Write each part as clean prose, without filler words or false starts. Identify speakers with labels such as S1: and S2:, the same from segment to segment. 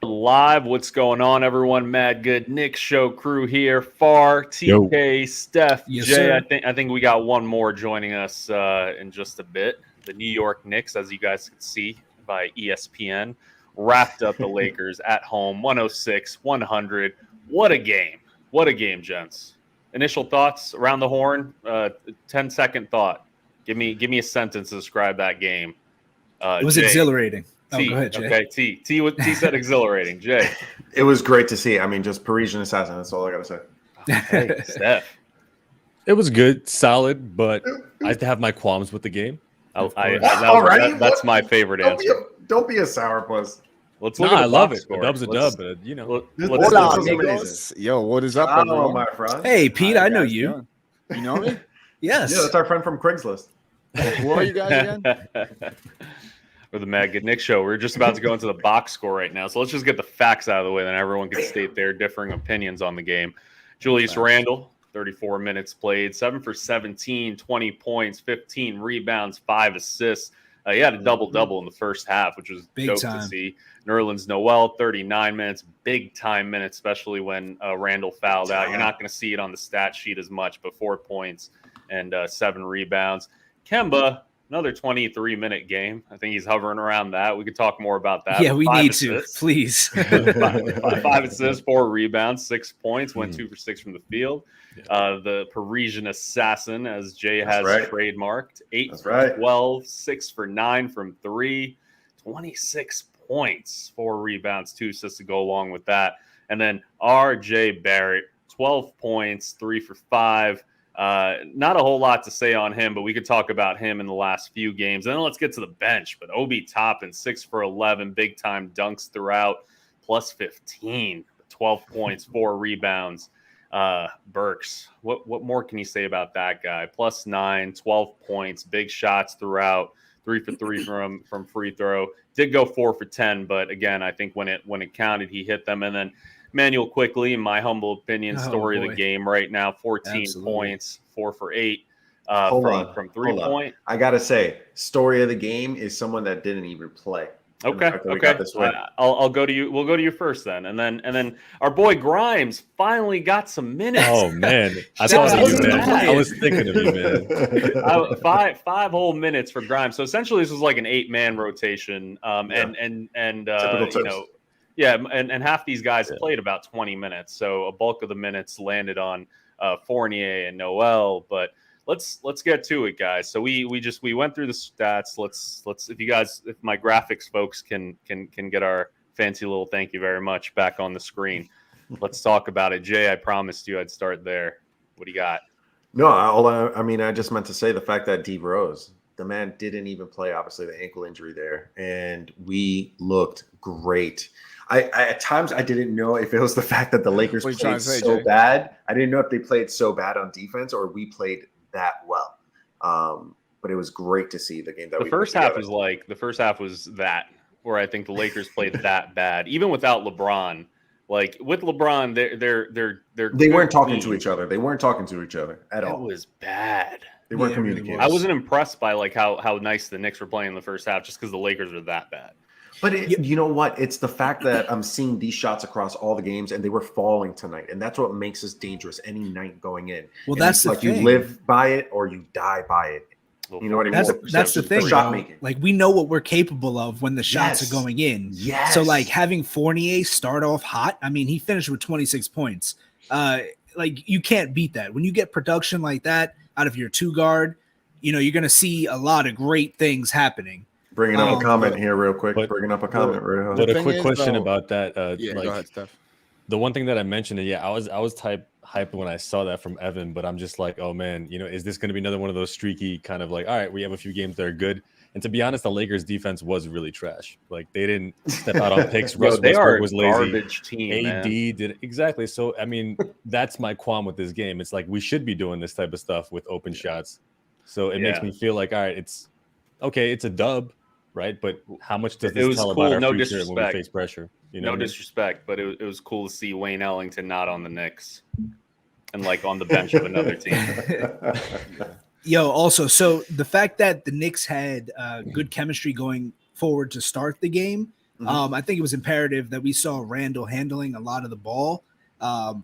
S1: Live, what's going on, everyone? Mad Good Knicks show crew here. Far,
S2: Yo.
S1: TK, Steph,
S3: Yes,
S1: Jay.
S3: sir.
S1: I think we got one more joining us in just a bit. The New York Knicks, as you guys can see by ESPN, wrapped up the Lakers at home, 106-100. What a game! What a game, gents. Initial thoughts around the horn. 10-second thought. Give me a sentence to describe that game.
S3: It was
S1: Jay.
S3: exhilarating. Oh,
S1: T.
S3: go ahead, Jay.
S1: Okay, T said exhilarating. Jay.
S2: It was great to see. I mean, just Parisian assassin. That's all I gotta say.
S1: Hey, Steph.
S4: It was good, solid, but I have my qualms with the game.
S1: That's my favorite answer.
S2: Don't be a sourpuss.
S1: Let's look
S4: No,
S1: at the
S4: I love
S1: box
S4: it.
S1: score.
S4: A dub's a
S1: Let's-
S4: dub, but you know.
S1: let's-
S5: Hola,
S2: This is
S5: amigos.
S2: amazing.
S5: Yo, what is up,
S2: Hello,
S5: everyone?
S2: my friend.
S3: Hey, Pete,
S5: How
S3: I know
S5: guys
S3: you.
S5: doing? You know me?
S3: Yes.
S2: Yeah, that's our friend from Craigslist.
S5: Who are you guys again?
S1: For the Mad Good Nick show, we're just about to go into the box score right now. So let's just get the facts out of the way, then everyone can state their differing opinions on the game. Julius Randle, 34 minutes played, 7 for 17, 20 points, 15 rebounds, 5 assists. He had a double-double in the first half, which was
S3: Big
S1: dope
S3: time.
S1: to see. Nerlens Noel, 39 minutes, big-time minutes, especially when Randle fouled out. You're not going to see it on the stat sheet as much, but 4 points and 7 rebounds. Kemba, another 23-minute game. I think he's hovering around that. We could talk more about that.
S3: Yeah, we
S1: 5
S3: need
S1: assists.
S3: to, please.
S1: 5 assists, 4 rebounds, 6 points, went 2 for 6 from the field. The Parisian assassin, as Jay has trademarked, 8
S2: That's
S1: for
S2: right.
S1: 12, 6 for 9 from 3, 26 points, 4 rebounds, 2 assists to go along with that. And then RJ Barrett, 12 points, 3 for 5. Not a whole lot to say on him, but we could talk about him in the last few games. And then let's get to the bench. But Obi Toppin, 6 for 11, big time dunks throughout, plus 15, 12 points, 4 rebounds. Burks, what more can you say about that guy? Plus 9, 12 points, big shots throughout, 3 for 3 from free throw. Did go 4 for 10, but again, I think when it counted, he hit them. And then Manuel quickly, in my humble opinion, story of the game right now, 14 points, 4 for 8 from 3-point.
S2: I gotta say, story of the game is someone that didn't even play.
S1: Okay. I'll go to you. We'll go to you first then, and then our boy Grimes finally got some minutes.
S4: Oh man, I thought of you, man. I was thinking of you, man.
S1: 5 whole minutes for Grimes. So essentially, this was like an 8-man rotation. And half these guys played about 20 minutes. So a bulk of the minutes landed on Fournier and Noel, but. Let's get to it, guys. So we went through the stats. Let's if my graphics folks can get our fancy little thank you very much back on the screen. Let's talk about it. Jay, I promised you I'd start there. What do you got?
S2: No, I just meant to say the fact that D Rose, the man didn't even play, obviously the ankle injury there, and we looked great. I at times I didn't know if it was the fact that the Lakers played so bad. I didn't know if they played so bad on defense or we played that well, but it was great to see the game that
S1: the first half was that where I think the Lakers played that bad, even without LeBron. Like with LeBron, they
S2: weren't talking to each other. They weren't talking to each other at all.
S1: It was bad.
S2: They weren't communicating.
S1: I wasn't impressed by like how nice the Knicks were playing in the first half, just because the Lakers are that bad.
S2: But you know what? It's the fact that I'm seeing these shots across all the games, and they were falling tonight, and that's what makes us dangerous any night going in.
S3: Well,
S2: and
S3: that's the
S2: like
S3: thing.
S2: You live by it or you die by it. You know what I mean?
S3: That's the thing.
S2: Shot making.
S3: Like we know what we're capable of when the shots are going in.
S2: Yes.
S3: So like having Fournier start off hot. I mean, he finished with 26 points. Like you can't beat that. When you get production like that out of your 2 guard, you're going to see a lot of great things happening.
S2: Bringing up a comment here real quick.
S4: But a quick question about that.
S5: Go ahead, Steph.
S4: The one thing that I mentioned, I was hyped when I saw that from Evan, but I'm just like, oh man, is this going to be another one of those streaky kind of like, all right, we have a few games that are good. And to be honest, the Lakers defense was really trash. Like they didn't step out on picks. Russ Westbrook was lazy.
S1: Garbage team.
S4: AD did exactly. So I mean, that's my qualm with this game. It's like we should be doing this type of stuff with open shots. So it makes me feel like, all right, it's okay, it's a dub. Right, but how much does this tell about our future when we face pressure?
S1: No disrespect, but it was cool to see Wayne Ellington not on the Knicks and like on the bench of another team.
S3: Yo, also, so the fact that the Knicks had good chemistry going forward to start the game I think it was imperative that we saw Randall handling a lot of the ball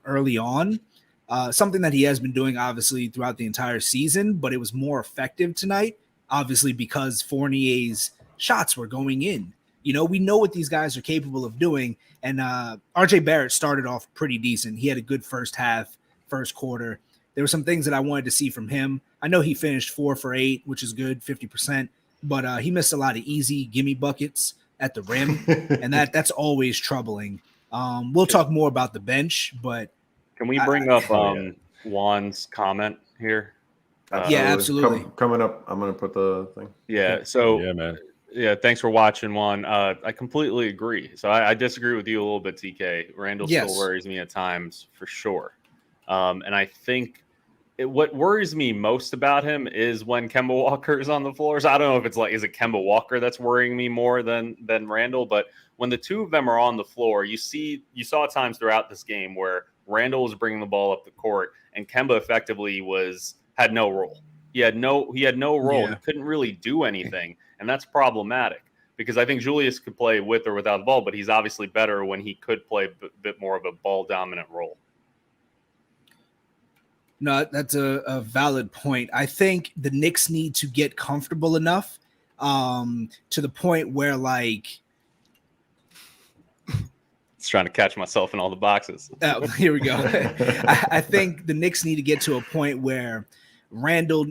S3: early on. Something that he has been doing obviously throughout the entire season, but it was more effective tonight, obviously because Fournier's shots were going in. We know what these guys are capable of doing. And RJ Barrett started off pretty decent. He had a good first half, first quarter. There were some things that I wanted to see from him. I know he finished 4 for 8, which is good, 50%, but he missed a lot of easy gimme buckets at the rim, and that's always troubling. We'll talk more about the bench, but
S1: can we bring up Juan's comment here?
S3: Yeah, absolutely.
S2: Coming up, I'm going to put the thing.
S1: Yeah, so
S4: yeah, man.
S1: Yeah, thanks for watching, Juan. I completely agree. So I disagree with you a little bit, TK. Randall still worries me at times, for sure. And I think what worries me most about him is when Kemba Walker is on the floor. So I don't know if is it Kemba Walker that's worrying me more than Randall, but when the two of them are on the floor, you saw times throughout this game where Randall was bringing the ball up the court and Kemba effectively had no role. He had no role.
S3: Yeah.
S1: He couldn't really do anything. And that's problematic because I think Julius could play with or without the ball, but he's obviously better when he could play a bit more of a ball dominant role.
S3: No, that's a valid point. I think the Knicks need to get comfortable enough to the point where
S1: It's trying to catch myself in all the boxes.
S3: Here we go. I think the Knicks need to get to a point where Randall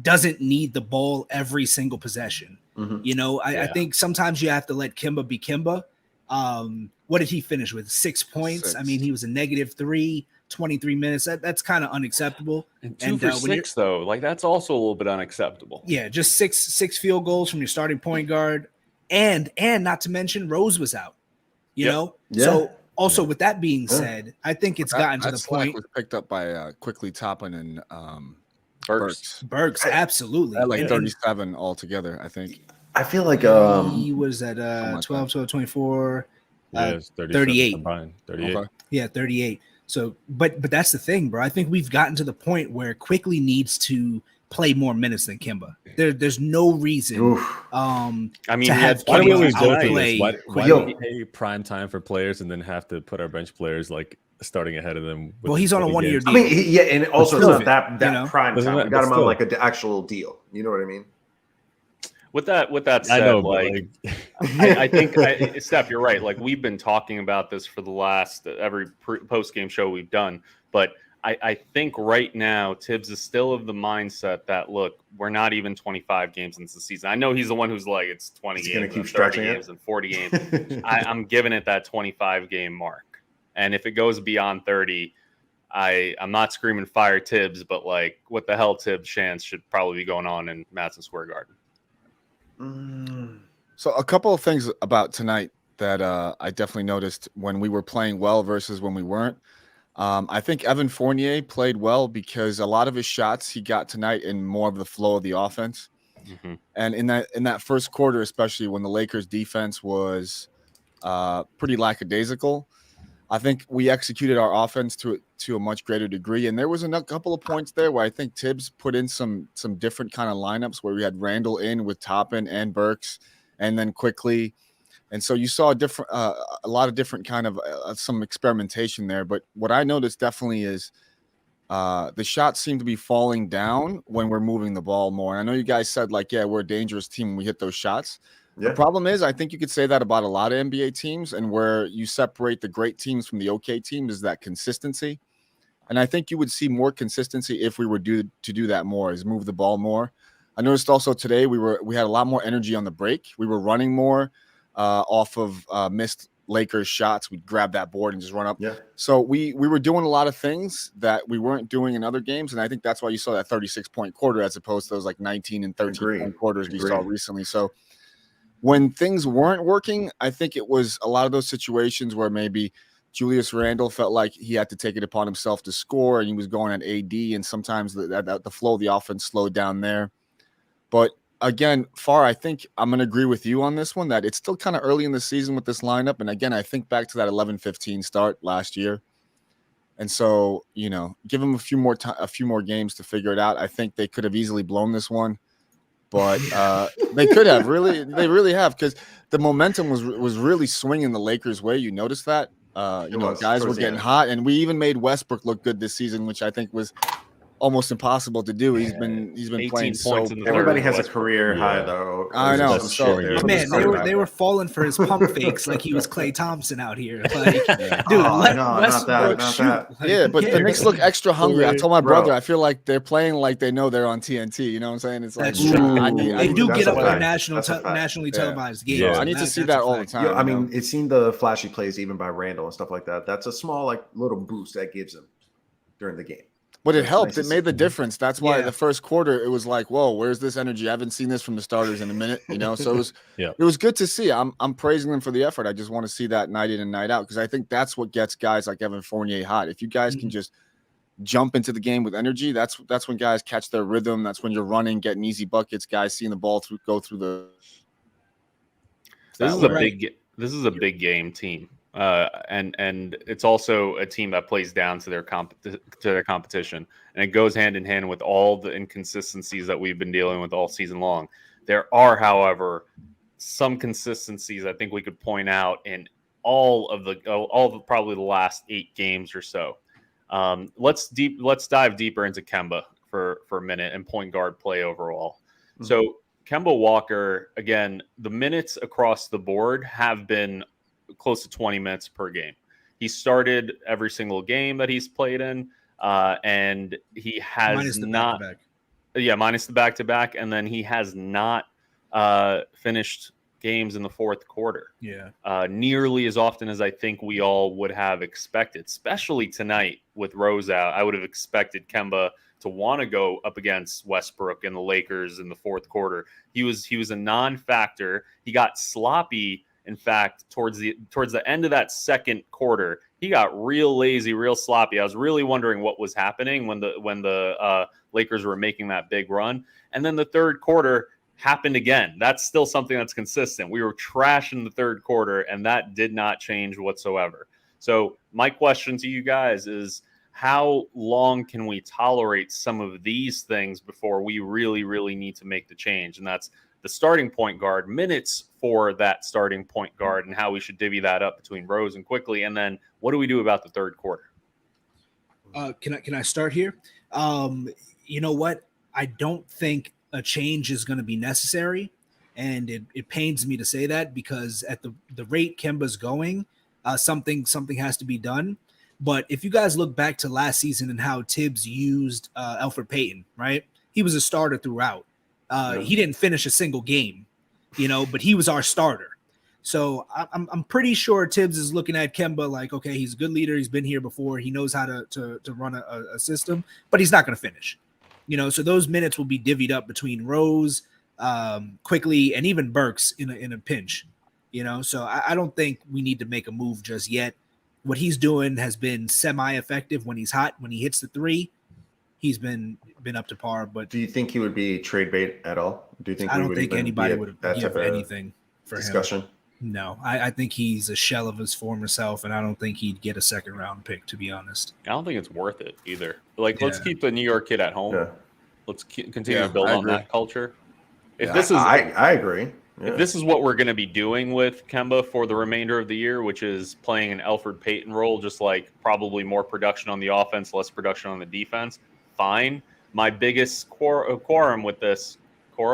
S3: doesn't need the ball every single possession. Mm-hmm. I think sometimes you have to let Kemba be Kemba. What did he finish with? 6 points. 6. I mean, he was a -3, 23 minutes. That's kind of unacceptable.
S1: And 2 for 6 though, that's also a little bit unacceptable.
S3: Yeah, just six field goals from your starting point guard, and not to mention Rose was out. You know, so also with that being said, I think it's gotten to the point.
S5: Was picked up by Quickly Toppin and
S3: Burks, absolutely.
S5: At 37 altogether, I think.
S2: I feel like
S3: he was at 12, 24, 38.
S4: Combined, 38.
S5: Okay.
S3: Yeah, 38. So, but that's the thing, bro. I think we've gotten to the point where Quickly needs to play more minutes than Kemba. There's no reason.
S1: I mean,
S3: to have
S4: why do we always
S3: Kemba
S4: go through
S3: outplay
S4: this? Why do we pay prime time for players and then have to put our bench players starting ahead of them?
S3: Well, he's on a 1-year deal.
S2: I mean, and also it's not that prime time. We got him on an actual deal. You know what I mean?
S1: With that said,
S4: I know,
S1: I think Steph, you're right. We've been talking about this for the last every post game show we've done, but I think right now Tibbs is still of the mindset that look, we're not even 25 games into the season. I know he's the one who's it's 20 games,
S2: going to keep
S1: 30 games, and 40 games. I'm giving it that 25 game mark, and if it goes beyond 30. I'm not screaming fire Tibbs, but what the hell, Tibbs chants should probably be going on in Madison Square Garden.
S5: So a couple of things about tonight that I definitely noticed when we were playing well versus when we weren't. I think Evan Fournier played well because a lot of his shots he got tonight in more of the flow of the offense. Mm-hmm. And in that first quarter, especially when the Lakers defense was pretty lackadaisical, I think we executed our offense to a much greater degree. And there was a couple of points there where I think Tibbs put in some different kind of lineups where we had Randall in with Toppin and Burks, and then Quickly. And so you saw a lot of different kind of some experimentation there. But what I noticed definitely is the shots seem to be falling down when we're moving the ball more. And I know you guys said we're a dangerous team when we hit those shots. Yeah. The problem is, I think you could say that about a lot of NBA teams, and where you separate the great teams from the okay teams is that consistency. And I think you would see more consistency if we were to do that more, is move the ball more. I noticed also today we had a lot more energy on the break. We were running more off of missed Lakers shots. We'd grab that board and just run up.
S2: Yeah.
S5: So we were doing a lot of things that we weren't doing in other games, and I think that's why you saw that 36-point quarter as opposed to those 19 and 13-point quarters we saw recently. So when things weren't working, I think it was a lot of those situations where maybe Julius Randle felt like he had to take it upon himself to score, and he was going at AD, and sometimes the flow of the offense slowed down there. But again, I think I'm going to agree with you on this one, that it's still kind of early in the season with this lineup. And again, I think back to that 11-15 start last year. And so, give them a few more games to figure it out. I think they could have easily blown this one. but they could have they really have, because the momentum was really swinging the Lakers' way. You noticed that, guys were getting hot, and we even made Westbrook look good this season, which I think was almost impossible to do. He's been
S1: 18
S5: playing
S1: points
S5: so
S1: in the
S5: poor.
S2: Everybody has a
S1: Westbrook.
S2: career high though.
S5: I know.
S2: Some
S5: So,
S2: shit there.
S4: Yeah,
S3: Man, they were falling for his pump fakes like he was Klay Thompson out here. Like, dude, let Westbrook shoot.
S2: that.
S3: Like,
S5: yeah,
S3: who
S5: but the
S3: cares?
S5: Knicks look extra hungry. I told my
S2: Bro.
S5: brother, I feel like they're playing like they know they're on TNT. You know what I'm saying? It's like,
S3: That's true. They do
S2: that's
S3: get
S2: a
S3: up for
S2: fact.
S3: nationally
S2: That's a fact.
S3: televised games.
S4: Yeah.
S5: I need to see
S3: that's
S5: that
S3: a
S5: all the
S3: fact.
S5: time.
S2: Yeah, I
S5: you know?
S2: mean, it's seen the flashy plays even by Randall and stuff like that. That's a small, like, little boost that gives him during the game.
S5: But it
S2: It's
S5: helped.
S2: nice to
S5: It made the
S2: see.
S5: difference. That's why
S3: Yeah.
S5: the first quarter, it was like, whoa, where's this energy? I haven't seen this from the starters in a minute, So it was,
S4: Yeah.
S5: it was good to see. I'm praising them for the effort. I just want to see that night in and night out, because I think that's what gets guys like Evan Fournier hot. If you guys can just jump into the game with energy, that's when guys catch their rhythm. That's when you're running, getting easy buckets, guys seeing the ball go through the.
S1: This is a big game team, and it's also a team that plays down to their competition, and it goes hand in hand with all the inconsistencies that we've been dealing with all season long. There are, however, some consistencies I think we could point out in all of probably the last 8 games or so. Let's dive deeper into Kemba for a minute and point guard play overall. Mm-hmm. So Kemba Walker, again, the minutes across the board have been close to 20 minutes per game. He started every single game that he's played in, and he has minus the back-to-back, and then he has not finished games in the fourth quarter.
S3: Yeah,
S1: nearly as often as I think we all would have expected, especially tonight with Rose out. I would have expected Kemba to want to go up against Westbrook and the Lakers in the fourth quarter. He was a non-factor. He got sloppy. In fact, towards the end of that second quarter, he got real lazy, real sloppy. I was really wondering what was happening when the Lakers were making that big run. And then the third quarter happened again. That's still something that's consistent. We were trash in the third quarter, and that did not change whatsoever. So my question to you guys is, how long can we tolerate some of these things before we really, really need to make the change? And that's the starting point guard, minutes for that starting point guard, and how we should divvy that up between Rose and Quickly. And then what do we do about the third quarter?
S3: Can I start here? You know what? I don't think a change is going to be necessary. And it pains me to say that, because at the rate Kemba's going, something has to be done. But if you guys look back to last season and how Tibbs used Elfrid Payton, right? He was a starter throughout. He didn't finish a single game, but he was our starter. So I'm pretty sure Tibbs is looking at Kemba like, okay, he's a good leader. He's been here before. He knows how to run a system, but he's not going to finish. So those minutes will be divvied up between Rose, Quickly, and even Burks in a pinch. So I don't think we need to make a move just yet. What he's doing has been semi-effective when he's hot. When he hits the three, he's been up to par. But
S2: do you think he would be trade bait at all? Do you think
S3: I don't think anybody would give anything for
S2: discussion?
S3: Him. No, I think he's a shell of his former self, and I don't think he'd get a second round pick, to be honest.
S1: I don't think it's worth it either. Let's keep the New York kid at home. Yeah. Let's continue to build on that culture.
S2: I agree. Yeah.
S1: If this is what we're going to be doing with Kemba for the remainder of the year, which is playing an Elfrid Payton role, just like probably more production on the offense, less production on the defense, fine. My biggest quarrel with this is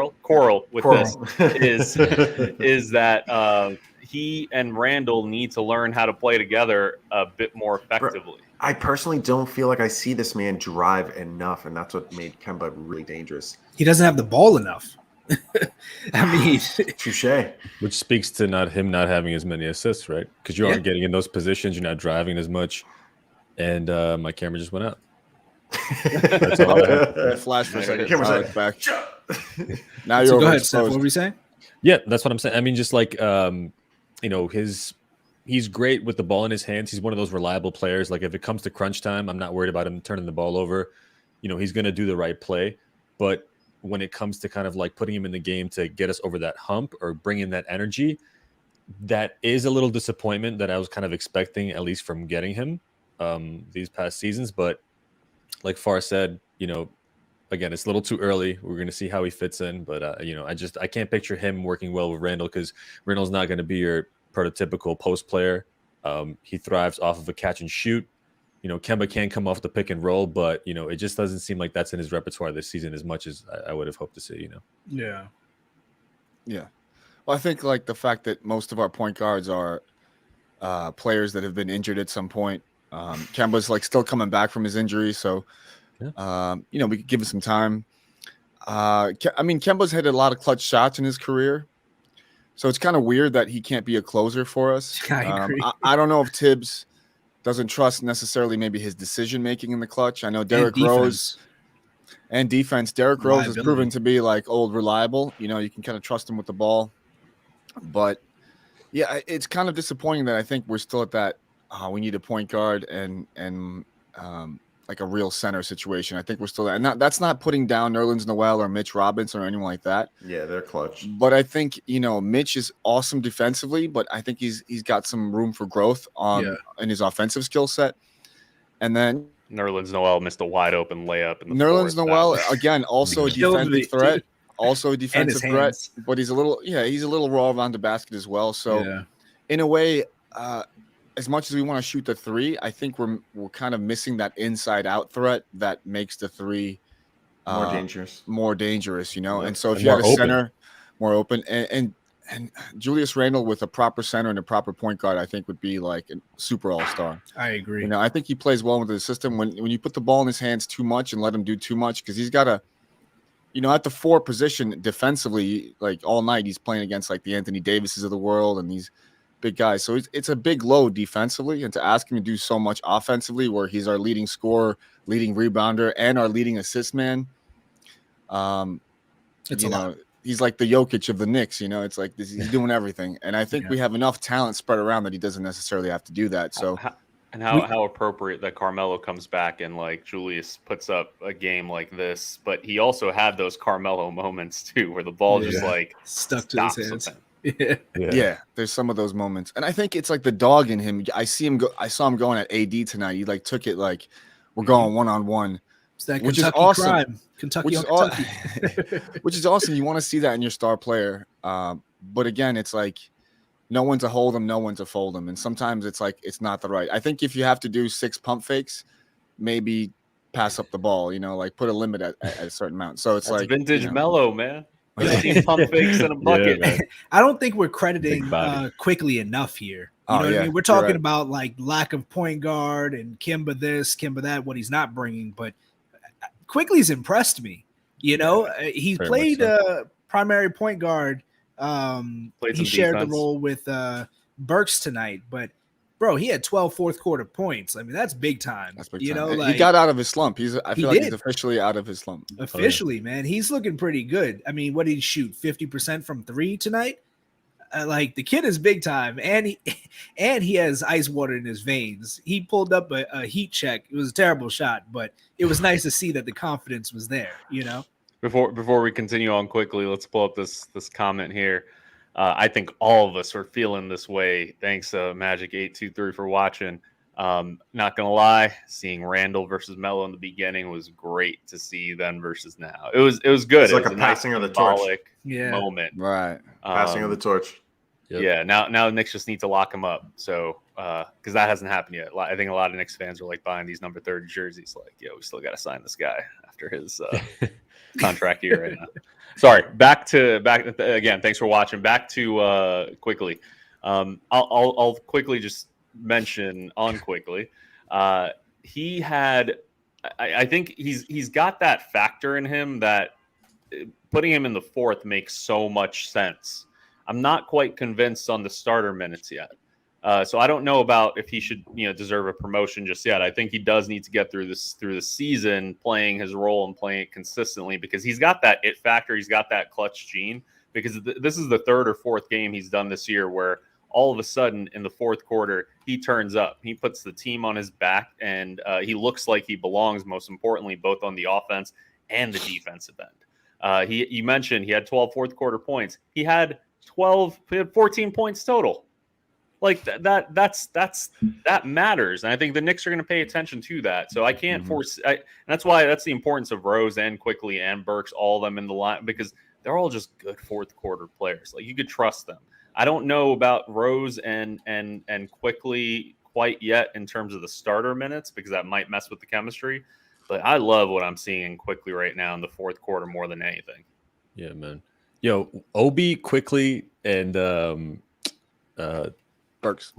S1: that he and Randall need to learn how to play together a bit more effectively.
S2: I personally don't feel like I see this man drive enough, and that's what made Kemba really dangerous.
S3: He doesn't have the ball enough. I mean,
S2: touche.
S4: Which speaks to him not having as many assists, right? Because you aren't getting in those positions, you're not driving as much, and my camera just went out.
S5: That's all I flash for a second. Camera's back. Now you're
S3: go ahead, Steph. What were you saying?
S4: Yeah, that's what I'm saying. I mean, just like he's great with the ball in his hands. He's one of those reliable players. Like if it comes to crunch time, I'm not worried about him turning the ball over. He's going to do the right play, but when it comes to kind of like putting him in the game to get us over that hump or bring in that energy, that is a little disappointment that I was kind of expecting, at least from getting him these past seasons. But like Far said, again, it's a little too early. We're going to see how he fits in, but I can't picture him working well with Randall because Randall's not going to be your prototypical post player. He thrives off of a catch and shoot. Kemba can come off the pick and roll, but it just doesn't seem like that's in his repertoire this season as much as I would have hoped to see.
S3: Yeah.
S5: Yeah. Well, I think like the fact that most of our point guards are players that have been injured at some point. Kemba's like still coming back from his injury, so we could give him some time. Kemba's had a lot of clutch shots in his career, so it's kind of weird that he can't be a closer for us.
S3: I agree.
S5: I don't know if Tibbs doesn't trust necessarily maybe his decision making in the clutch. I know Derrick Rose and defense. Derrick Rose has proven to be like old reliable. You can kind of trust him with the ball, but yeah, it's kind of disappointing that I think we're still at that. We need a point guard and like a real center situation. I think we're still, and that's not putting down Nerlens Noel or Mitch Robinson or anyone like that.
S2: Yeah, they're clutch.
S5: But I think Mitch is awesome defensively, but I think he's got some room for growth in his offensive skill set. And then
S1: Nerlens Noel missed a wide open layup.
S5: Nerlens Noel again, also a defensive threat, also a defensive threat, but he's a little raw around the basket as well. So in a way, as much as we want to shoot the three, I think we're kind of missing that inside out threat that makes the three
S2: more dangerous.
S5: And so if you had a center more open and Julius Randle with a proper center and a proper point guard, I think would be like a super all-star.
S3: I agree.
S5: I think he plays well with the system when you put the ball in his hands too much and let him do too much, because he's got a at the 4 position defensively, like all night he's playing against like the Anthony Davises of the world and these big guys. So it's a big load defensively, and to ask him to do so much offensively where he's our leading scorer, leading rebounder, and our leading assist man.
S3: It's a lot.
S5: He's like the Jokic of the Knicks, it's like he's doing everything. And I think we have enough talent spread around that he doesn't necessarily have to do that. So
S1: how appropriate that Carmelo comes back and like Julius puts up a game like this, but he also had those Carmelo moments too, where the ball just like
S3: stuck to his hands.
S5: Yeah, there's some of those moments, and I think it's like the dog in him. I saw him going at AD tonight. He like took it like we're going 1-on-1,
S3: which is awesome. Crime. Kentucky,
S5: which is awesome. You want to see that in your star player, but again, it's like no one's to hold him, no one's to fold him, and sometimes it's like it's not the right. I think if you have to do 6 pump fakes, maybe pass up the ball. Like put a limit at a certain amount. So it's like
S1: vintage Melo, man. Pump fakes in a bucket.
S3: I don't think we're crediting Quickly enough here. You know what I mean? We're talking about like lack of point guard and Kemba this, Kemba that, what he's not bringing. But Quickly's impressed me. He's played primary point guard. He shared the role with Burks tonight, but bro, he had 12 fourth quarter points. I mean, that's big time.
S5: That's big time. He got out of his slump. I feel like he's officially out of his slump.
S3: Officially, man. He's looking pretty good. I mean, what did he shoot? 50% from 3 tonight? Like the kid is big time, and he has ice water in his veins. He pulled up a heat check. It was a terrible shot, but it was nice to see that the confidence was there,
S1: Before we continue on quickly, let's pull up this comment here. I think all of us are feeling this way. Thanks, Magic823 for watching. Not gonna lie, seeing Randall versus Melo in the beginning was great to see then versus now. It was good.
S2: It's like
S1: it was
S2: a passing
S1: nice
S2: of the torch
S1: moment.
S5: Right.
S2: Passing of the torch.
S1: Yep. Yeah. Now the Knicks just need to lock him up. So because that hasn't happened yet. I think a lot of Knicks fans are like buying these number 30 jerseys. Like, we still got to sign this guy after his contract year right now. Sorry, back again. Thanks for watching. Back to Quickly. I'll quickly just mention on Quickly. He had, I think he's got that factor in him that putting him in the 4th makes so much sense. I'm not quite convinced on the starter minutes yet. So I don't know about if he should, deserve a promotion just yet. I think he does need to get through the season, playing his role and playing it consistently, because he's got that it factor. He's got that clutch gene, because this is the 3rd or 4th game he's done this year where all of a sudden in the 4th quarter, he turns up, he puts the team on his back, and he looks like he belongs, most importantly, both on the offense and the defensive end. You mentioned he had 12 fourth quarter points. He had 14 points total. Like that matters, and I think the Knicks are going to pay attention to that. So I can't force. And that's why that's the importance of Rose and Quickly and Burks, all of them in the line, because they're all just good fourth quarter players. Like you could trust them. I don't know about Rose and Quickly quite yet in terms of the starter minutes, because that might mess with the chemistry. But I love what I'm seeing Quickly right now in the fourth quarter more than anything.
S4: Yeah, man. Yo, Obi, Quickly, and Burks,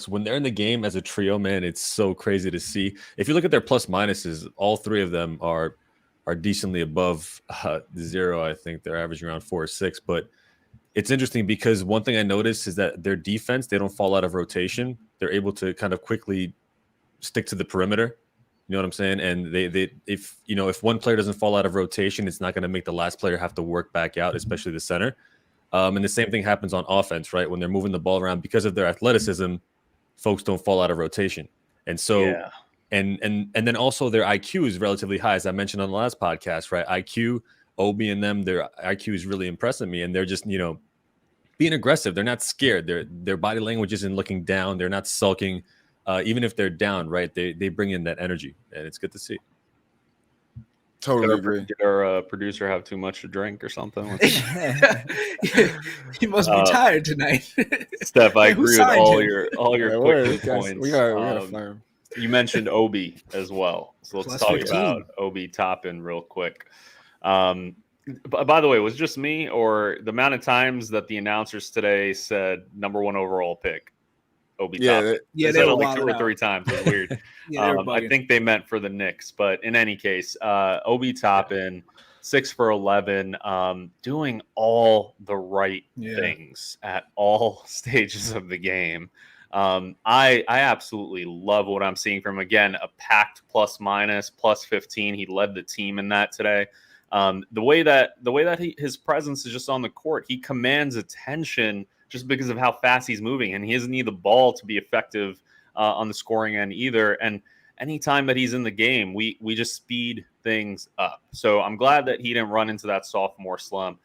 S4: when they're in the game as a trio, man, it's so crazy to see. If you look at their plus minuses, all three of them are decently above 0. I think they're averaging around 4 or 6. But it's interesting because one thing I noticed is that their defense, they don't fall out of rotation. They're able to kind of quickly stick to the perimeter. You know what I'm saying? And if one player doesn't fall out of rotation, it's not going to make the last player have to work back out, especially the center. And the same thing happens on offense, right? When they're moving the ball around, because of their athleticism, folks don't fall out of rotation. And so, and then also their IQ is relatively high, as I mentioned on the last podcast, right? IQ, Obi and them, their IQ is really impressing me, and they're just, being aggressive. They're not scared. Their body language isn't looking down. They're not sulking. Even if they're down, right? They bring in that energy, and it's good to see.
S5: Totally agree.
S1: Did our producer have too much to drink or something?
S3: He must be tired tonight.
S1: Steph, I agree with all your quick points.
S5: We gotta fire him.
S1: You mentioned Obi as well, so let's
S3: Plus
S1: talk
S3: 15.
S1: about Obi Toppin real quick. By the way, was it just me or the amount of times that the announcers today said #1 overall pick? Obi Toppin.
S3: They
S1: said
S3: were
S1: it like 2 or
S3: out.
S1: 3 times. It was weird. I think they meant for the Knicks, but in any case, Obi Toppin, 6 for 11, doing all the right things at all stages of the game. I absolutely love what I'm seeing from him. Again, a packed plus minus, plus 15. He led the team in that today. The way that his presence is just on the court, he commands attention just because of how fast he's moving, and he doesn't need the ball to be effective on the scoring end either. And anytime that he's in the game, we just speed things up. So I'm glad that he didn't run into that sophomore slump.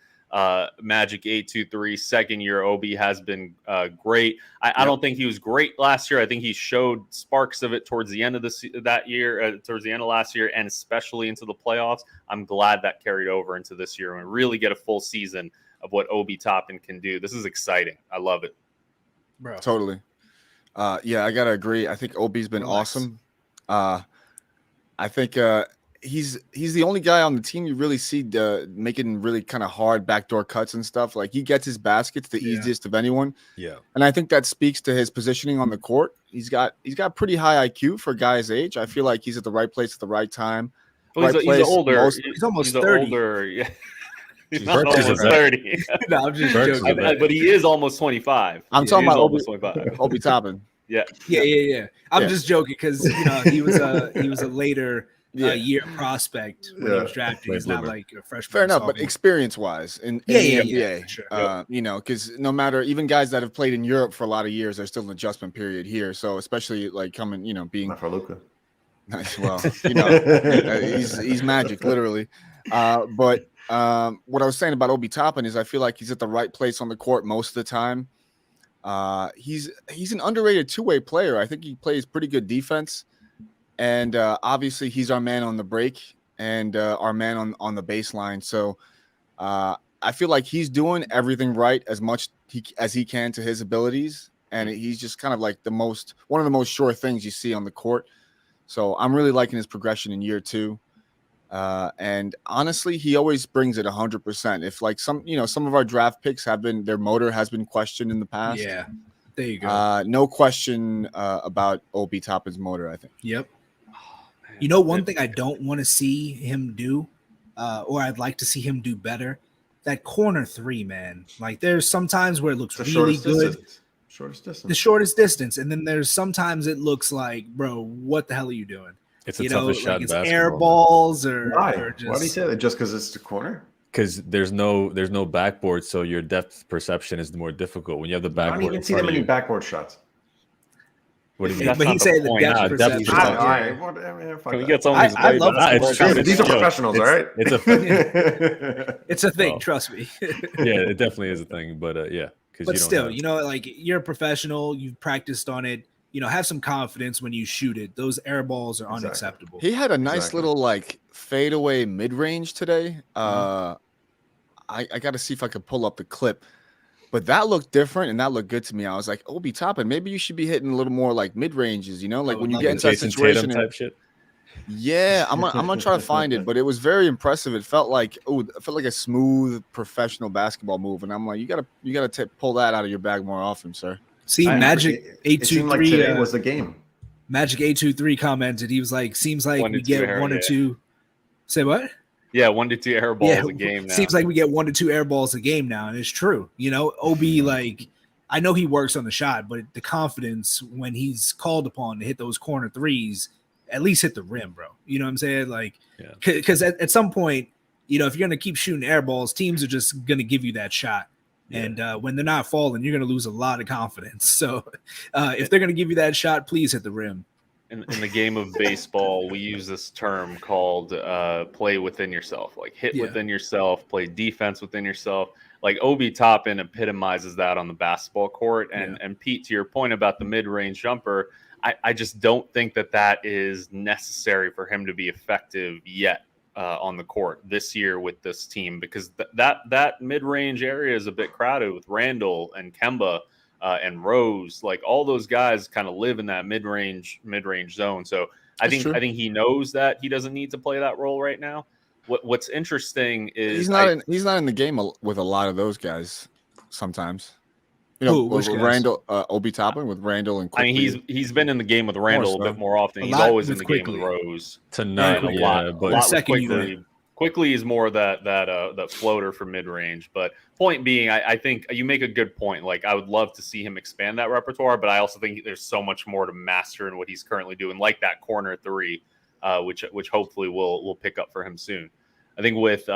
S1: Magic 823 second year Obi has been great. I don't think he was great last year. I think he showed sparks of it towards the end of that year, towards the end of last year, and especially into the playoffs. I'm glad that carried over into this year and really get a full season of what Obi Toppin can do. This is exciting. I love it,
S3: bro.
S5: Totally. I gotta agree. I think Obi's been awesome. I think he's the only guy on the team you really see making really kind of hard backdoor cuts and stuff. Like he gets his baskets the easiest of anyone. Yeah. And I think that speaks to his positioning on the court. He's got pretty high IQ for a guy's age. I feel like he's at the right place at the right time.
S1: Well, he's older. He's
S3: almost 30.
S1: Yeah. He's not almost 30.
S3: No, I'm just joking.
S1: But he is almost 25.
S5: I'm talking about
S1: Obi
S5: Toppin.
S1: Yeah.
S3: I'm just joking because he was a later year prospect when he was drafted. He's not like a freshman.
S5: Fair enough, but experience-wise in the NBA,
S3: sure.
S5: Because no matter, even guys that have played in Europe for a lot of years, there's still an adjustment period here. So especially like coming, being
S2: not for Luka.
S5: Well, he's magic, literally. But what I was saying about Obi Toppin is I feel like he's at the right place on the court most of the time. He's an underrated two-way player. I think he plays pretty good defense, and obviously he's our man on the break and our man on the baseline. So I feel like he's doing everything right as much as he can to his abilities, and he's just kind of like one of the most sure things you see on the court. So I'm really liking his progression in year 2. And honestly, he always brings it 100%. If like some of our draft picks their motor has been questioned in the past.
S3: Yeah, there you go.
S5: No question about Obi Toppin's motor, I think.
S3: Yep. One thing I don't want to see him do, or I'd like to see him do better, that corner 3, man. Like there's sometimes where it looks really good. The shortest distance. And then there's sometimes it looks like, bro, what the hell are you doing?
S4: It's the toughest shot in
S3: it's
S4: basketball.
S3: Air balls or
S2: why?
S3: Or just...
S2: Why do you say that? Just because it's the corner?
S4: Because there's no backboard, so your depth perception is more difficult when you have the backboard.
S2: I don't even see that many backboard shots.
S4: What do you mean?
S3: But he said the depth perception.
S1: Can we get some of these?
S3: I love
S2: these are professionals, all right?
S4: It's a
S3: it's a thing. Trust me.
S4: Yeah, it definitely is a thing. But yeah, because
S3: But
S4: you don't
S3: still,
S4: have.
S3: you know, like you're a professional, you've practiced on it. You know, have some confidence when you shoot it. Those air balls are unacceptable.
S5: He had a nice
S2: Exactly.
S5: little like fadeaway mid range today.
S2: Mhm.
S5: I got to see if I could pull up the clip, but that looked different and that looked good to me. I was like, Obi Toppin, maybe you should be hitting a little more like mid ranges. You know,
S3: I
S5: like
S3: would
S5: when you
S3: love
S5: get
S3: it.
S5: into that
S4: Jason Tatum
S5: situation.
S4: type shit.
S5: Yeah, I'm gonna try to find it, but it was very impressive. It felt like a smooth professional basketball move, and I'm like, you gotta pull that out of your bag more often, sir.
S3: See,
S2: I agree.
S3: Magic
S2: It seemed like
S3: 823
S2: today was the game.
S3: Magic 823 commented. He was like, seems like
S1: 1 to
S3: we
S1: 2
S3: get
S1: air,
S3: 1 or
S1: yeah.
S3: 2. Say what?
S1: Yeah, 1 to 2 air balls a game now.
S3: Seems like we get 1 to 2 air balls a game now, and it's true. You know, Ob, like, I know he works on the shot, but the confidence when he's called upon to hit those corner threes, at least hit the rim, bro. You know what I'm saying? Like,
S4: Yeah.
S3: because at some point, you know, if you're gonna keep shooting air balls, teams are just gonna give you that shot.
S1: Yeah.
S3: And when they're not falling, you're gonna lose a lot of confidence. So if they're gonna give you that shot, please hit the rim.
S1: In the game of baseball, we use this term called play within yourself, like hit
S3: Yeah.
S1: within yourself, play defense within yourself. Like Obi Toppin epitomizes that on the basketball court. And Pete, to your point about the mid-range jumper, I just don't think that is necessary for him to be effective yet on the court this year with this team, because that mid-range area is a bit crowded with Randall and Kemba. And Rose, like all those guys kind of live in that mid-range zone. So I think he knows that he doesn't need to play that role right now. What's interesting is
S5: he's not in the game with a lot of those guys sometimes. You know,
S3: Who,
S5: with
S3: which guys?
S5: Randall, Obi Toppin with Randall and
S1: I
S5: Quickly.
S1: mean, he's been in the game with Randall a bit more often.
S3: A
S1: He's
S3: lot
S1: always in
S3: with
S1: the game with
S3: Quickly.
S1: Rose.
S4: Tonight,
S3: Quickly.
S1: A lot with
S3: second
S1: Quickly.
S3: unit.
S1: Quickly is more that floater for mid range. But point being, I think you make a good point. Like I would love to see him expand that repertoire, but I also think there's so much more to master in what he's currently doing, like that corner three, which hopefully will pick up for him soon. I think with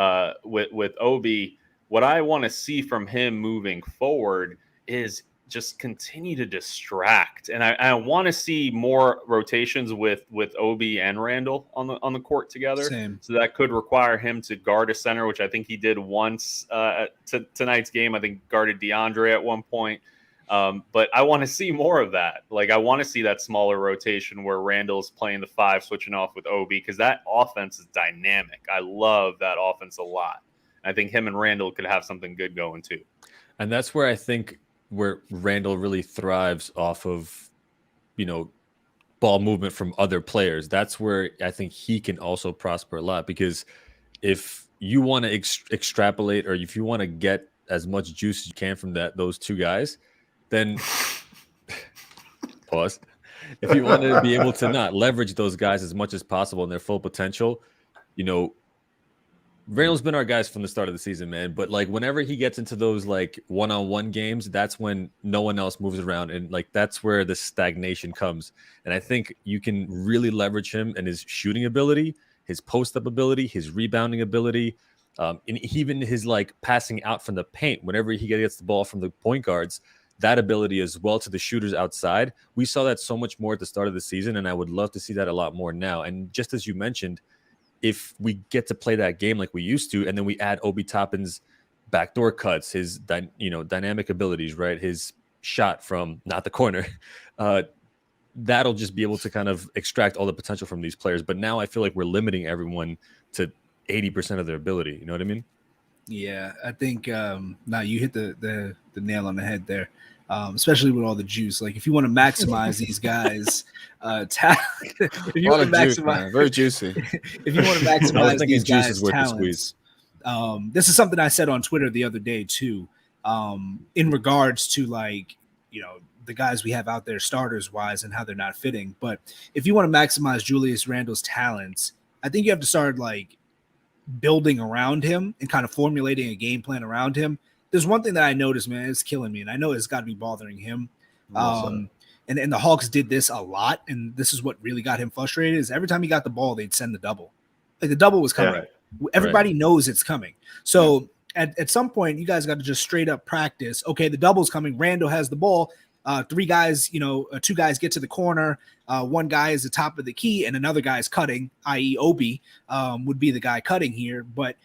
S1: Obi, what I want to see from him moving forward is just continue to distract, and I want to see more rotations with Obi and Randall on the court together.
S3: Same.
S1: So that could require him to guard a center, which I think he did once tonight's game. I think guarded DeAndre at one point. But I want to see more of that. Like I want to see that smaller rotation where Randall's playing the 5, switching off with Obi, because that offense is dynamic. I love that offense a lot. I think him and Randall could have something good going too.
S4: And that's where I think where Randall really thrives off of, you know, ball movement from other players. That's where I think he can also prosper a lot, because if you want to extrapolate, or if you want to get as much juice as you can from those two guys, then pause. If you want to be able to not leverage those guys as much as possible in their full potential, you know, Randall's been our guys from the start of the season, man. But like whenever he gets into those like one-on-one games, that's when no one else moves around, and like that's where the stagnation comes. And I think you can really leverage him and his shooting ability, his post-up ability, his rebounding ability, and even his like passing out from the paint. Whenever he gets the ball from the point guards, that ability as well to the shooters outside. We saw that so much more at the start of the season, and I would love to see that a lot more now. And just as you mentioned, if we get to play that game like we used to, and then we add Obi Toppin's backdoor cuts, his dynamic abilities, right? His shot from not the corner, that'll just be able to kind of extract all the potential from these players. But now I feel like we're limiting everyone to 80% of their ability. You know what I mean?
S3: Yeah, I think now you hit the nail on the head there. Especially with all the juice. Like if you want to maximize these guys, if you want to maximize,
S5: very juicy.
S3: If you want to maximize these guys' talents, this is something I said on Twitter the other day too. In regards to like, you know, the guys we have out there starters wise and how they're not fitting. But if you want to maximize Julius Randle's talents, I think you have to start like building around him and kind of formulating a game plan around him. There's one thing that I noticed, man, it's killing me, and I know it's got to be bothering him. And the Hawks did this a lot, and this is what really got him frustrated, is every time he got the ball, they'd send the double. Like the double was coming. Yeah, right. Everybody knows it's coming. So at some point, you guys got to just straight up practice. Okay, the double's coming. Randall has the ball. 3 guys, 2 guys get to the corner. 1 guy is the top of the key, and another guy is cutting, i.e. Obi would be the guy cutting here. But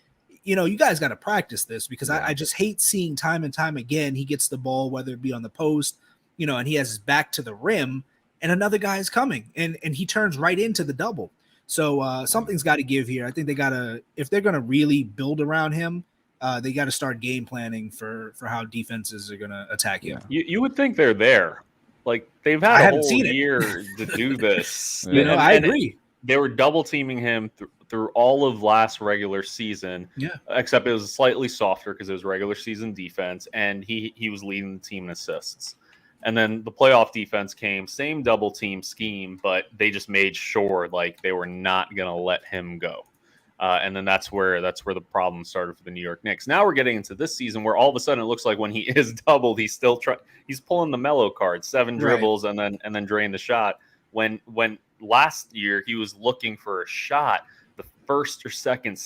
S3: you guys got to practice this because I just hate seeing time and time again he gets the ball, whether it be on the post, and he has his back to the rim and another guy is coming and he turns right into the double. So something's got to give here. I think they got to, if they're going to really build around him, they got to start game planning for how defenses are going to attack him.
S1: You would think they're there. Like, they've had a whole year to do this.
S3: I agree.
S1: They were double teaming him through all of last regular season. Yeah. Except it was slightly softer because it was regular season defense, and he was leading the team in assists. And then the playoff defense came, same double team scheme, but they just made sure like they were not going to let him go. And then that's where the problem started for the New York Knicks. Now we're getting into this season where all of a sudden it looks like when he is doubled, he's still he's pulling the mellow card, 7 dribbles and then drain the shot. When last year he was looking for a shot the first or second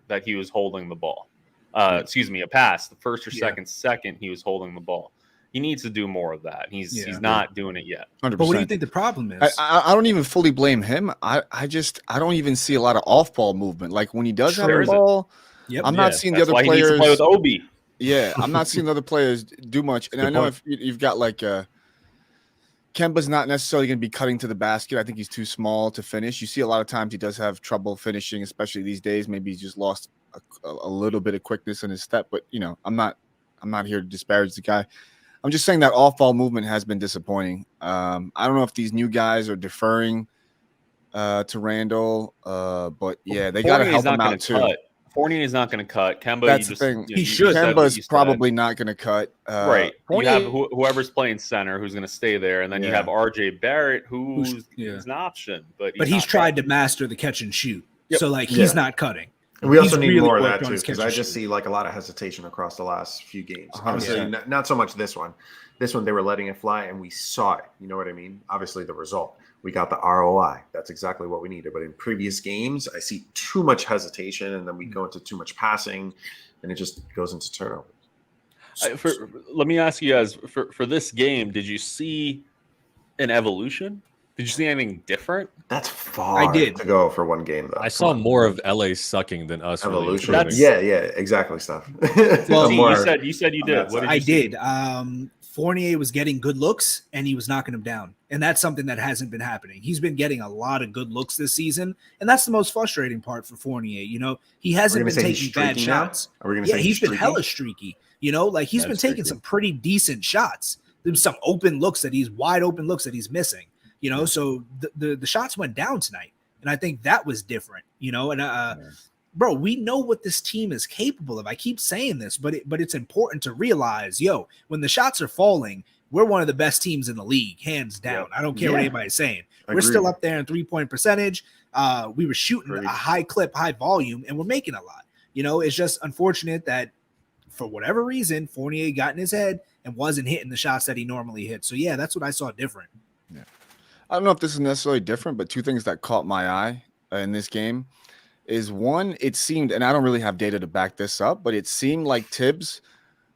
S1: that he was holding the ball. A pass the first or second he was holding the ball. He needs to do more of that. He's not doing it yet.
S5: 100%.
S3: But what do you think the problem is?
S5: I don't even fully blame him. I don't even see a lot of off ball movement. Like when he does have the ball, I'm not seeing the other players. He needs to
S1: play with Obi.
S5: Yeah, I'm not seeing the other players do much. And I know if you've got like Kemba's not necessarily going to be cutting to the basket. I think he's too small to finish. You see a lot of times he does have trouble finishing, especially these days. Maybe he's just lost a little bit of quickness in his step. But I'm not here to disparage the guy. I'm just saying that off-ball movement has been disappointing. I don't know if these new guys are deferring to Randall, but they got to help him out too.
S1: Fournier is not going to cut. Kemba,
S5: that's the thing. He should. Kemba's probably not going to cut.
S1: Right. Fournier, you have whoever's playing center who's going to stay there, and then you have RJ Barrett, who's an option, but he's
S3: tried to master the catch and shoot. Yep. So he's not cutting.
S2: And we also need more of that too, because I just see like a lot of hesitation across the last few games. Obviously, not so much this one. This one, they were letting it fly, and we saw it. You know what I mean? Obviously, the result. We got the ROI. That's exactly what we needed. But in previous games, I see too much hesitation, and then we go into too much passing, and it just goes into turnovers.
S1: Let me ask you guys, for this game, did you see an evolution? Did you see anything different?
S2: That's far to go for one game, though.
S4: I saw more of LA sucking than us.
S2: Evolution. Exactly, stuff.
S1: Well, you said you did. What did you see?
S3: Fournier was getting good looks, and he was knocking him down. And that's something that hasn't been happening. He's been getting a lot of good looks this season, and that's the most frustrating part for Fournier. He hasn't been taking bad shots.
S2: Are we going to say
S3: he's been hella streaky. He's been taking some pretty decent shots. There's some wide open looks that he's missing. So the shots went down tonight, and I think that was different. Bro, we know what this team is capable of. I keep saying this, but it's important to realize, when the shots are falling, we're one of the best teams in the league, hands down. I don't care what anybody's saying. We're still up there in 3-point percentage. We were shooting a high clip, high volume, and we're making a lot. It's just unfortunate that for whatever reason, Fournier got in his head and wasn't hitting the shots that he normally hits. So that's what I saw different.
S5: Yeah. I don't know if this is necessarily different, but two things that caught my eye in this game is one, it seemed, and I don't really have data to back this up, but it seemed like Tibbs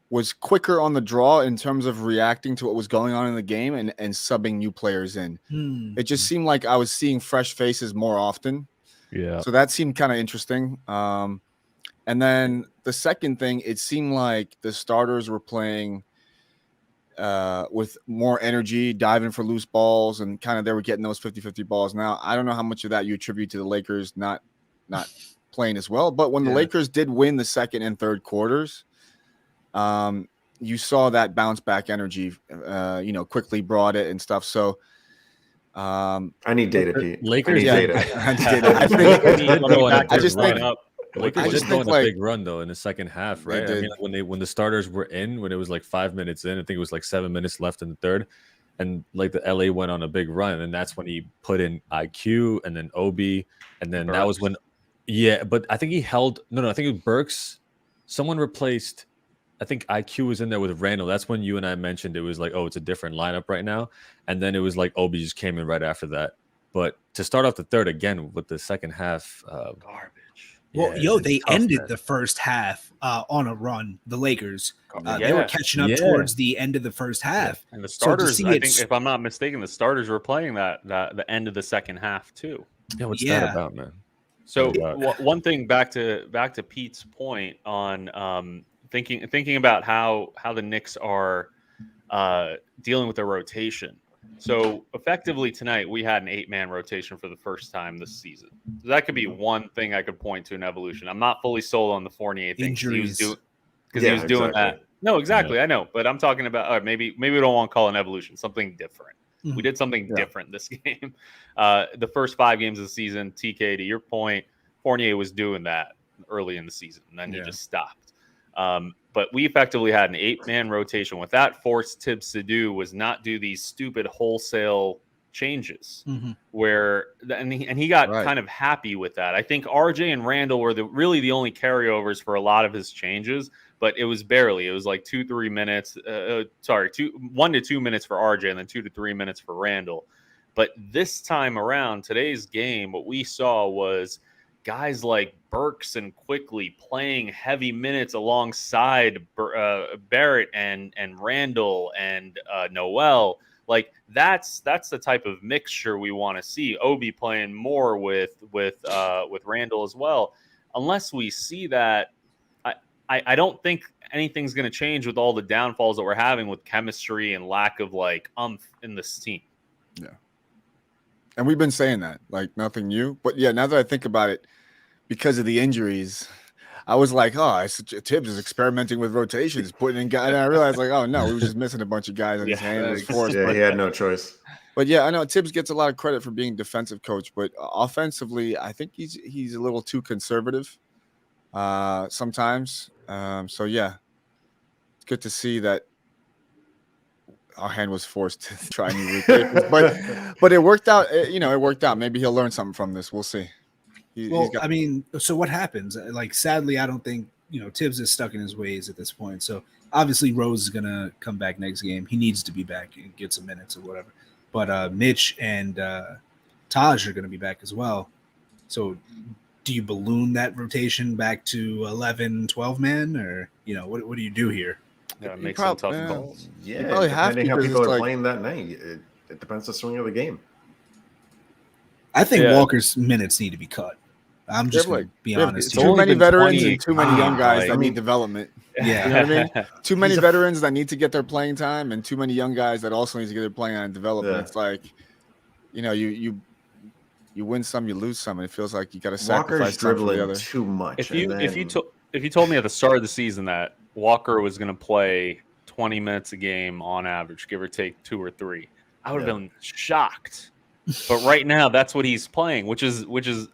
S5: was quicker on the draw in terms of reacting to what was going on in the game and subbing new players in. It just seemed like I was seeing fresh faces more often. Yeah. So that seemed kind of interesting. And then the second thing, it seemed like the starters were playing with more energy, diving for loose balls, and kind of they were getting those 50-50 balls. Now, I don't know how much of that you attribute to the Lakers not playing as well, but when the Lakers did win the second and third quarters, you saw that bounce back energy, quickly brought it and stuff. So
S2: I need data, Pete.
S4: Lakers,
S2: I need data.
S4: I just think a big run though in the second half, right? I mean, when the starters were in, when it was like 5 minutes in, I think it was like 7 minutes left in the third, and like the LA went on a big run, and that's when he put in IQ and then Obi, and then Burks. That was when, but I think he held I think it was Burks. Someone replaced. I think IQ was in there with Randall. That's when you and I mentioned it was like, oh, it's a different lineup right now, and then it was like Obi just came in right after that. But to start off the third again with the second half,
S1: garbage.
S3: Well, they ended the first half on a run. The Lakers, they were catching up towards the end of the first half.
S1: And the starters, I think, if I'm not mistaken, the starters were playing the end of the second half too.
S4: Yeah, what's that about, man?
S1: So
S4: No doubt.
S1: one thing back to Pete's point on thinking about how the Knicks are dealing with their rotation. So effectively tonight we had an 8-man rotation for the first time this season. So that could be one thing I could point to in evolution. I'm not fully sold on the Fournier thing because he was doing that. No, exactly. I know, but I'm talking about maybe we don't want to call it an evolution, something different. We did something different this game. The first 5 games of the season, TK, to your point, Fournier was doing that early in the season, and then he just stopped. But we effectively had an 8-man rotation. What that forced Tibbs to do was not do these stupid wholesale changes where he got kind of happy with that. I think RJ and Randall were really the only carryovers for a lot of his changes, but it was barely. It was like 2-3 minutes. 1 to 2 minutes for RJ and then 2 to 3 minutes for Randall. But this time around, today's game, what we saw was guys like Burks and Quickly playing heavy minutes alongside Barrett and Randall and Noel. Like that's the type of mixture we want to see. Obi playing more with Randall as well. Unless we see that, I don't think anything's going to change with all the downfalls that we're having with chemistry and lack of like in this team.
S5: Yeah. And we've been saying that, like nothing new. But yeah, now that I think about it, because of the injuries, I was like, oh, Tibbs is experimenting with rotations, putting in guys. And I realized, like, oh, no, we were just missing a bunch of guys in his hand. Was forced.
S2: Yeah, he had no choice.
S5: But yeah, I know Tibbs gets a lot of credit for being defensive coach, but offensively, I think he's a little too conservative sometimes. So yeah, it's good to see that our hand was forced to try new rotations, but it worked out. It worked out. Maybe he'll learn something from this. We'll see.
S3: I mean, so what happens? Like, sadly, I don't think Tibbs is stuck in his ways at this point. So obviously, Rose is gonna come back next game. He needs to be back and get some minutes or whatever. But Mitch and Taj are gonna be back as well. So do you balloon that rotation back to 11, 12 man, or what do you do here?
S1: Yeah, make some tough calls.
S2: Yeah, depending how people are playing that night, it depends on the swing of the game.
S3: I think Walker's minutes need to be cut. I'm just going to be honest.
S5: Too many veterans and too many young guys that need development.
S3: Yeah.
S5: You know what I mean? Too many veterans that need to get their playing time and too many young guys that also need to get their playing time and development. Yeah. It's like, you win some, you lose some, and it feels like you got to sacrifice
S2: dribbling too much.
S1: If you told me at the start of the season that Walker was going to play 20 minutes a game on average, give or take 2 or 3, I would have been shocked. But right now, that's what he's playing, which is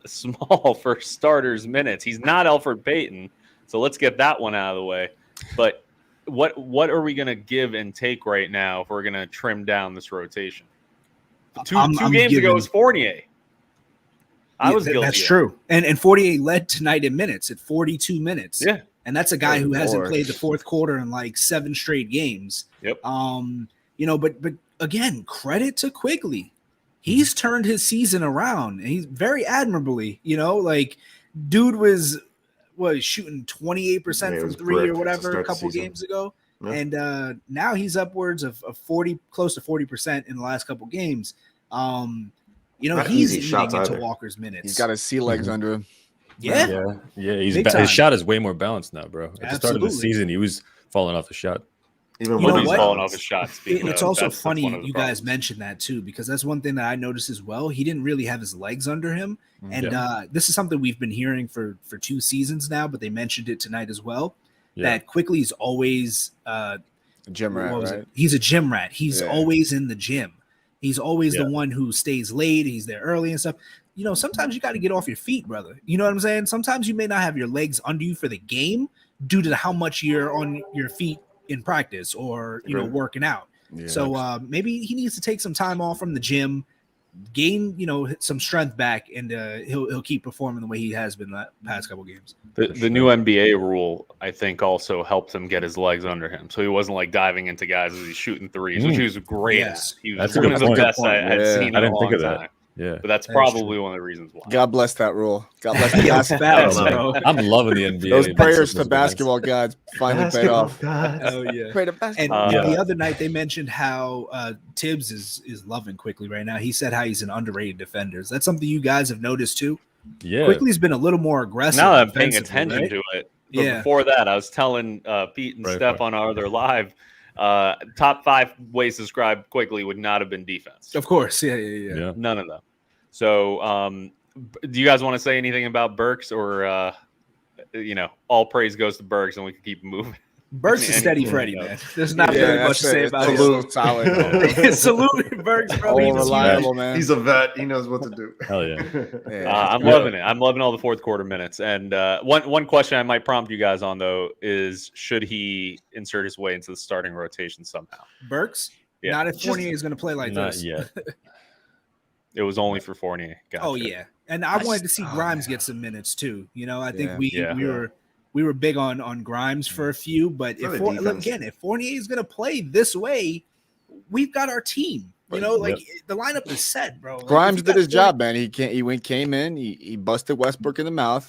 S1: small for starters' minutes. He's not Elfrid Payton, so let's get that one out of the way. But what are we going to give and take right now if we're going to trim down this rotation? Two games ago was Fournier. I was guilty.
S3: That's true. And Fournier led tonight in minutes at 42 minutes.
S1: Yeah.
S3: And that's a guy who hasn't played the fourth quarter in like 7 straight games.
S1: Yep.
S3: But again, credit to Quigley. He's turned his season around, and he's very admirably, dude was shooting 28% from 3 or whatever a couple games ago. Yeah. And now he's upwards of 40, close to 40% in the last couple games. He's eating into Walker's minutes.
S5: He's got his sea legs under him.
S3: Yeah.
S4: His shot is way more balanced now, bro. At the start of the season, he was falling off the shot.
S1: Even when he's falling off his shots.
S3: It's also funny you guys mentioned that too, because that's one thing that I noticed as well. He didn't really have his legs under him. And this is something we've been hearing for 2 seasons now, but they mentioned it tonight as well. Yeah. That Quickly is always
S5: a gym rat, right?
S3: He's a gym rat. He's always in the gym. He's always the one who stays late. He's there early and stuff. Sometimes you got to get off your feet, brother. You know what I'm saying? Sometimes you may not have your legs under you for the game due to how much you're on your feet in practice or working out. So maybe he needs to take some time off from the gym, gain some strength back, and he'll keep performing the way he has been the past couple games.
S1: The new NBA rule, I think, also helped him get his legs under him, so he wasn't like diving into guys as he's shooting threes, which he was great.
S3: Yeah.
S1: He was one of the best I had seen in a long time.
S4: Yeah,
S1: but that's probably one of the reasons why.
S5: God bless that rule. God bless the basketball.
S4: I'm loving the NBA.
S5: Those prayers to basketball gods finally paid off.
S3: Oh yeah.
S5: Pray to basketball.
S3: And the other night they mentioned how Tibbs is loving Quickly right now. He said how he's an underrated defender. Is that something you guys have noticed too?
S4: Yeah.
S3: Quickly's been a little more aggressive.
S1: Now that I'm paying
S3: defensively,
S1: attention
S3: right?
S1: to it. But
S3: Yeah.
S1: before that, I was telling Pete and Steph on our other live, top 5 ways to describe Quickly would not have been defense.
S3: Of course. Yeah.
S1: None of them. So do you guys want to say anything about Burks, or all praise goes to Burks and we can keep moving?
S3: Burks is steady Freddy, man. There's not really much to say about
S5: it. Solid.
S3: Salute Burks, bro.
S5: All reliable, man.
S2: He's a vet. He knows what to do.
S4: Hell yeah.
S1: I'm loving it. I'm loving all the fourth quarter minutes. And one question I might prompt you guys on, though, is should he insert his way into the starting rotation somehow?
S3: Burks?
S1: Yeah.
S3: Not if Fournier is going to play like
S4: Not
S3: this.
S4: yet.
S1: It was only for Fournier. Gotcha.
S3: Oh, yeah. And I wanted to see Grimes get some minutes, too. I think we were big on Grimes for a few, but if Fournier is going to play this way, we've got our team. The lineup is set, bro.
S5: Grimes did his job, man. He came in, he busted Westbrook in the mouth,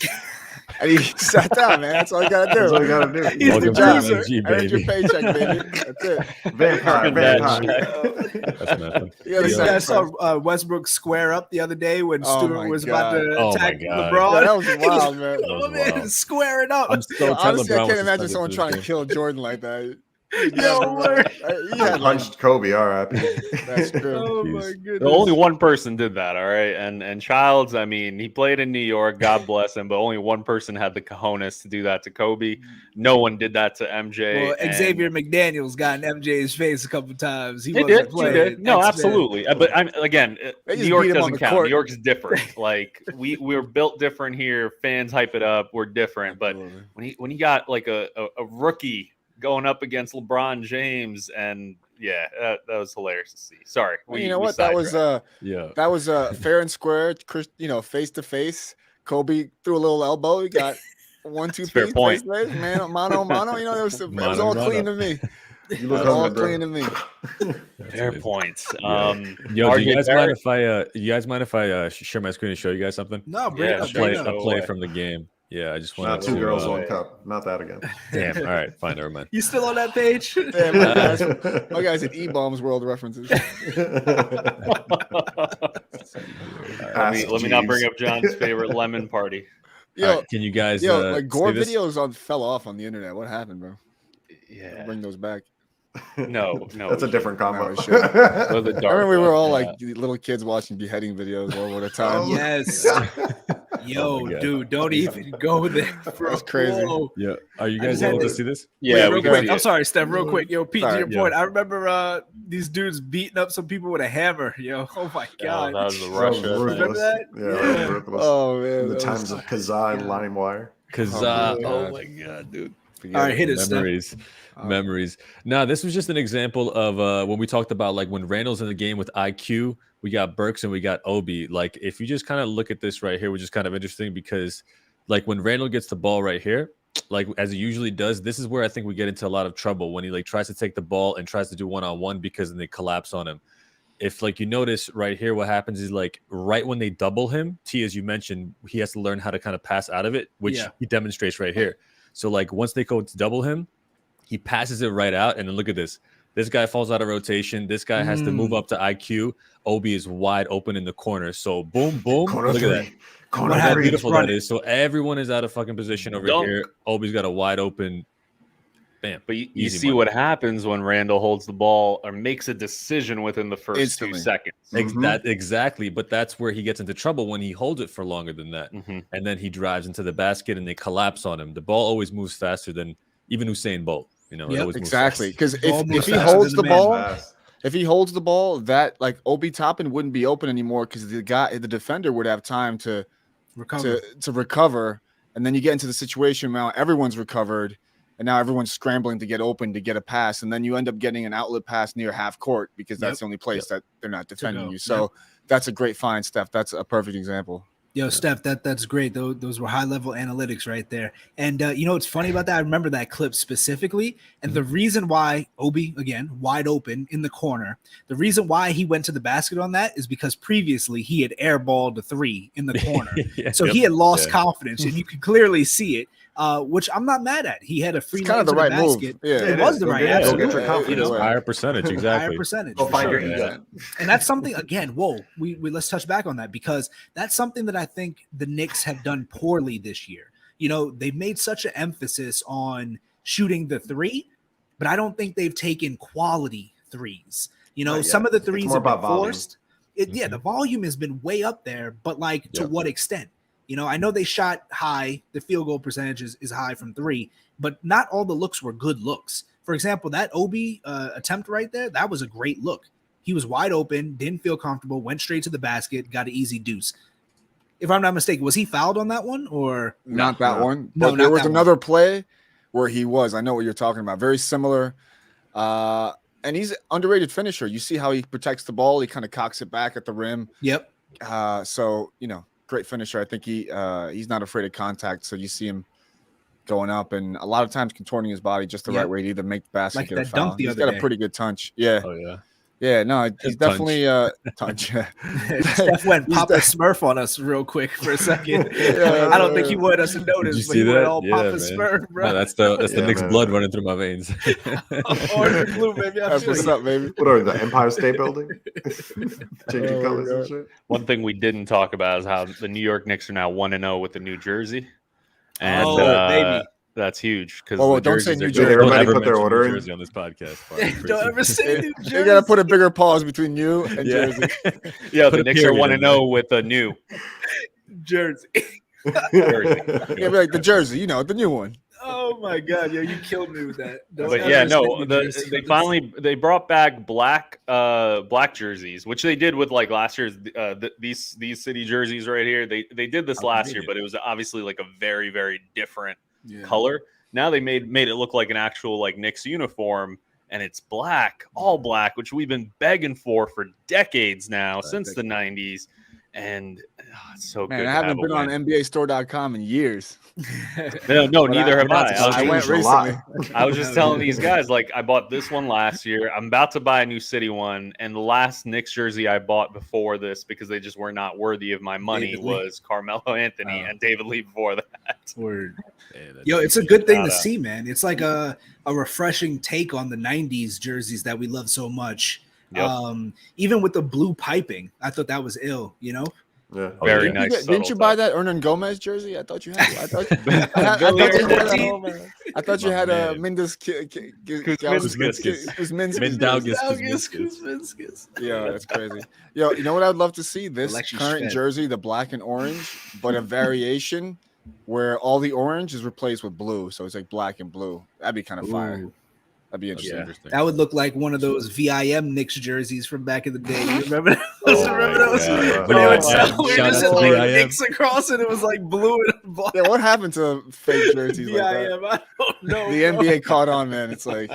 S5: and he sat down, man. That's all you gotta do.
S2: That's all you gotta do.
S5: He's the
S4: Welcome
S5: job.
S4: to MG,
S5: Earned your
S4: baby.
S5: paycheck, baby. That's it.
S2: Vampire.
S4: That's nothing.
S3: I saw Westbrook square up the other day when Stewart was about to attack LeBron.
S5: Yeah, that was wild, man.
S4: wild.
S3: Squaring up.
S5: Honestly, I can't imagine someone trying to kill Jordan like that.
S2: He punched Kobe. R.I.P.
S5: That's true.
S3: Oh my goodness.
S1: Only one person did that, all right? And Childs, I mean, he played in New York, God bless him, but only one person had the cojones to do that to Kobe. No one did that to MJ.
S3: Well, Xavier McDaniels got in MJ's face a couple times. He
S1: did. No,
S3: X-Men.
S1: absolutely. But New York doesn't count.
S5: Court.
S1: New York's different. Like we're built different here. Fans hype it up. We're different. But when you got like a rookie going up against LeBron James, and that was hilarious to see. Sorry,
S5: you know what? That was fair and square. Face to face. Kobe threw a little elbow. He got 1-2
S1: fair point.
S5: Man, mano. It was all clean to me.
S2: You look
S5: all clean to me.
S1: Fair points.
S4: Do you guys mind if I share my screen and show you guys something?
S3: No,
S4: a play from the game. Yeah, I just want
S2: not 2 girls, 1 cup. Not that again.
S4: Damn. All right, fine, never mind.
S3: You still on that page?
S5: Damn, my guys at E-Bombs World References.
S1: Let me not bring up John's favorite lemon party.
S4: Can you guys?
S5: Gore videos fell off on the internet. What happened, bro?
S1: Yeah,
S5: bring those back.
S1: No,
S2: that's a different combo.
S5: I remember we were all like little kids watching beheading videos all at a time.
S3: Yes. Yo, dude, don't even go there.
S5: That's crazy.
S3: Whoa.
S4: Yeah. Are you guys able to see this?
S1: Yeah,
S3: real quick. I'm sorry, Steph, real quick. Yo, Pete, to your point, I remember these dudes beating up some people with a hammer. Yo, oh my God.
S1: That was the Russia.
S3: Remember that?
S2: Yeah. Ruthless.
S5: Oh, man.
S2: The times of Kazaa and LimeWire.
S4: Kazaa. Oh, my God, dude.
S3: All right, hit it,
S4: Memories. Now, this was just an example of when we talked about like when Randall's in the game with IQ, we got Burks and we got Obi. Like, if you just kind of look at this right here, which is kind of interesting because like when Randall gets the ball right here, like as he usually does, this is where I think we get into a lot of trouble when he like tries to take the ball and tries to do one-on-one because then they collapse on him. If like you notice right here, what happens is like right when they double him, T, as you mentioned, he has to learn how to kind of pass out of it, which he demonstrates right here. So like once they go to double him, he passes it right out. And then look at this. This guy falls out of rotation. This guy has to move up to IQ. Obi is wide open in the corner. So boom, boom. Look at that. Look how beautiful that is. So everyone is out of fucking position over here. Obi's got a wide open. Bam.
S1: But you see what happens when Randall holds the ball or makes a decision within the first 2 seconds.
S4: Exactly. But that's where he gets into trouble when he holds it for longer than that. And then he drives into the basket and they collapse on him. The ball always moves faster than even Usain Bolt. It always
S5: exactly. Because if he holds the ball, that like Obi Toppin wouldn't be open anymore because the defender would have time to recover. And then you get into the situation now everyone's recovered. And now everyone's scrambling to get open to get a pass. And then you end up getting an outlet pass near half court because that's the only place that they're not defending you. So that's a great find, Steph. That's a perfect example.
S3: Yo, Steph, that's great. Those were high-level analytics right there. And you know what's funny about that? I remember that clip specifically. And the reason why Obi, again, wide open in the corner, the reason why he went to the basket on that is because previously he had airballed a 3 in the corner. So he had lost confidence, and you could clearly see it. which I'm not mad at. He had a free
S5: It's kind of the right move.
S3: basket.
S5: Yeah,
S3: It was the right.
S2: Go
S3: Absolutely.
S2: get your confidence.
S4: Higher percentage,
S3: Higher
S4: exactly.
S3: percentage.
S2: Go
S3: for
S2: find
S3: sure.
S2: your ego.
S3: And that's something again. Whoa, we let's touch back on that because that's something that I think the Knicks have done poorly this year. They've made such an emphasis on shooting the three, but I don't think they've taken quality threes. Some of the threes
S2: more
S3: have been
S2: about volume.
S3: forced. Yeah, the volume has been way up there, but to what extent? I know they shot high. The field goal percentage is high from three, but not all the looks were good looks. For example, that Obi attempt right there, that was a great look. He was wide open, didn't feel comfortable, went straight to the basket, got an easy deuce. If I'm not mistaken, was he fouled on that one or
S5: not that one?
S3: No,
S5: but there
S3: not
S5: was
S3: that
S5: another play where he was. I know what you're talking about. Very similar. And he's an underrated finisher. You see how he protects the ball. He kind of cocks it back at the rim.
S3: Yep.
S5: So, great finisher. I think he's not afraid of contact. So you see him going up and a lot of times contorting his body just the right way to either make the basket
S3: Like
S5: get a
S3: that
S5: foul.
S3: dunk the
S5: He's
S3: other
S5: got
S3: day.
S5: a pretty good touch. Yeah.
S4: Oh yeah.
S5: Yeah, no, he's
S4: Touch.
S5: definitely touch.
S3: Steph went Papa Smurf on us real quick for a second. I don't think he wanted us to notice,
S4: Did you
S3: but
S4: see
S3: he went
S4: that?
S3: all
S4: Yeah,
S3: Papa
S4: man.
S3: Smurf, bro.
S4: No, that's the Knicks
S2: man.
S4: blood running through my veins.
S3: Orange and blue, baby.
S5: That's what's up, baby.
S2: What are the Empire State Building? Changing
S5: Oh,
S2: colors and
S5: God.
S2: shit.
S1: One thing we didn't talk about is how the New York Knicks are now 1-0 with the New Jersey, and
S3: baby.
S1: that's huge because
S5: Whoa, don't say New Jersey.
S2: Did everybody
S4: Don't
S2: put their
S4: ever
S2: order
S4: mention
S2: in?
S4: New Jersey on this podcast.
S3: Don't ever say New Jersey.
S5: You gotta put a bigger pause between you and
S4: Yeah.
S5: Jersey.
S1: Yeah,
S4: Put
S1: the
S4: a
S1: Knicks are
S4: period in
S1: 1-0 with a new
S3: Jersey.
S1: Jersey.
S5: Yeah, be like the Jersey, the new one.
S3: Oh my God, yo, you killed me with that. Don't
S1: But
S3: ever
S1: yeah,
S3: say
S1: no,
S3: New Jersey
S1: they
S3: on this.
S1: finally brought back black jerseys, which they did with like last year's these city jerseys right here. They did this last year, but it was obviously like a very, very different color. Now they made it look like an actual like Knicks uniform, and it's black, all black, which we've been begging for decades now, since the 90s. And it's so
S5: Man,
S1: good.
S5: I
S1: to
S5: haven't
S1: have a
S5: been on
S1: win.
S5: NBAstore.com in years.
S1: No,
S5: But
S1: neither have I.
S5: I went
S2: Changed a lot.
S5: recently.
S1: I was just telling these guys, like, I bought this one last year. I'm about to buy a new city one. And the last Knicks jersey I bought before this, because they just were not worthy of my money,
S3: David Lee.
S1: was Carmelo Anthony and David Lee before that.
S3: Word.
S4: Yeah, that's
S3: Yo, it's a good thing to
S1: Shout out.
S3: see, man. It's like a refreshing take on the 90s jerseys that we love so much.
S1: Yep.
S3: Even with the blue piping, I thought that was ill,
S2: Yeah.
S1: Very
S5: Didn't
S1: nice.
S5: you, didn't you buy that Hernan Gomez jersey? I thought you had. I thought you had a Mendes.
S1: Kuzminskis.
S5: Yeah, that's crazy. Yo, you know what I'd love to see? This
S3: Alexis
S5: current
S3: Shved.
S5: jersey, the black and orange, but a variation where all the orange is replaced with blue. So it's like black and blue. That'd be kind of fire.
S3: Ooh.
S5: That'd be
S4: That's
S5: interesting.
S4: interesting.
S3: That would look like one of those VIM Knicks jerseys from back in the day. You remember those?
S1: Oh
S3: remember
S1: my
S3: those?
S1: God.
S3: When they would
S5: Oh,
S3: sell, we
S4: shout
S3: just
S4: out
S3: had
S4: to
S3: like
S4: VIM.
S3: Knicks across and it was like blue and black.
S5: Yeah, what happened to fake jerseys like that?
S3: VIM, I don't know.
S5: The NBA caught on, man. It's like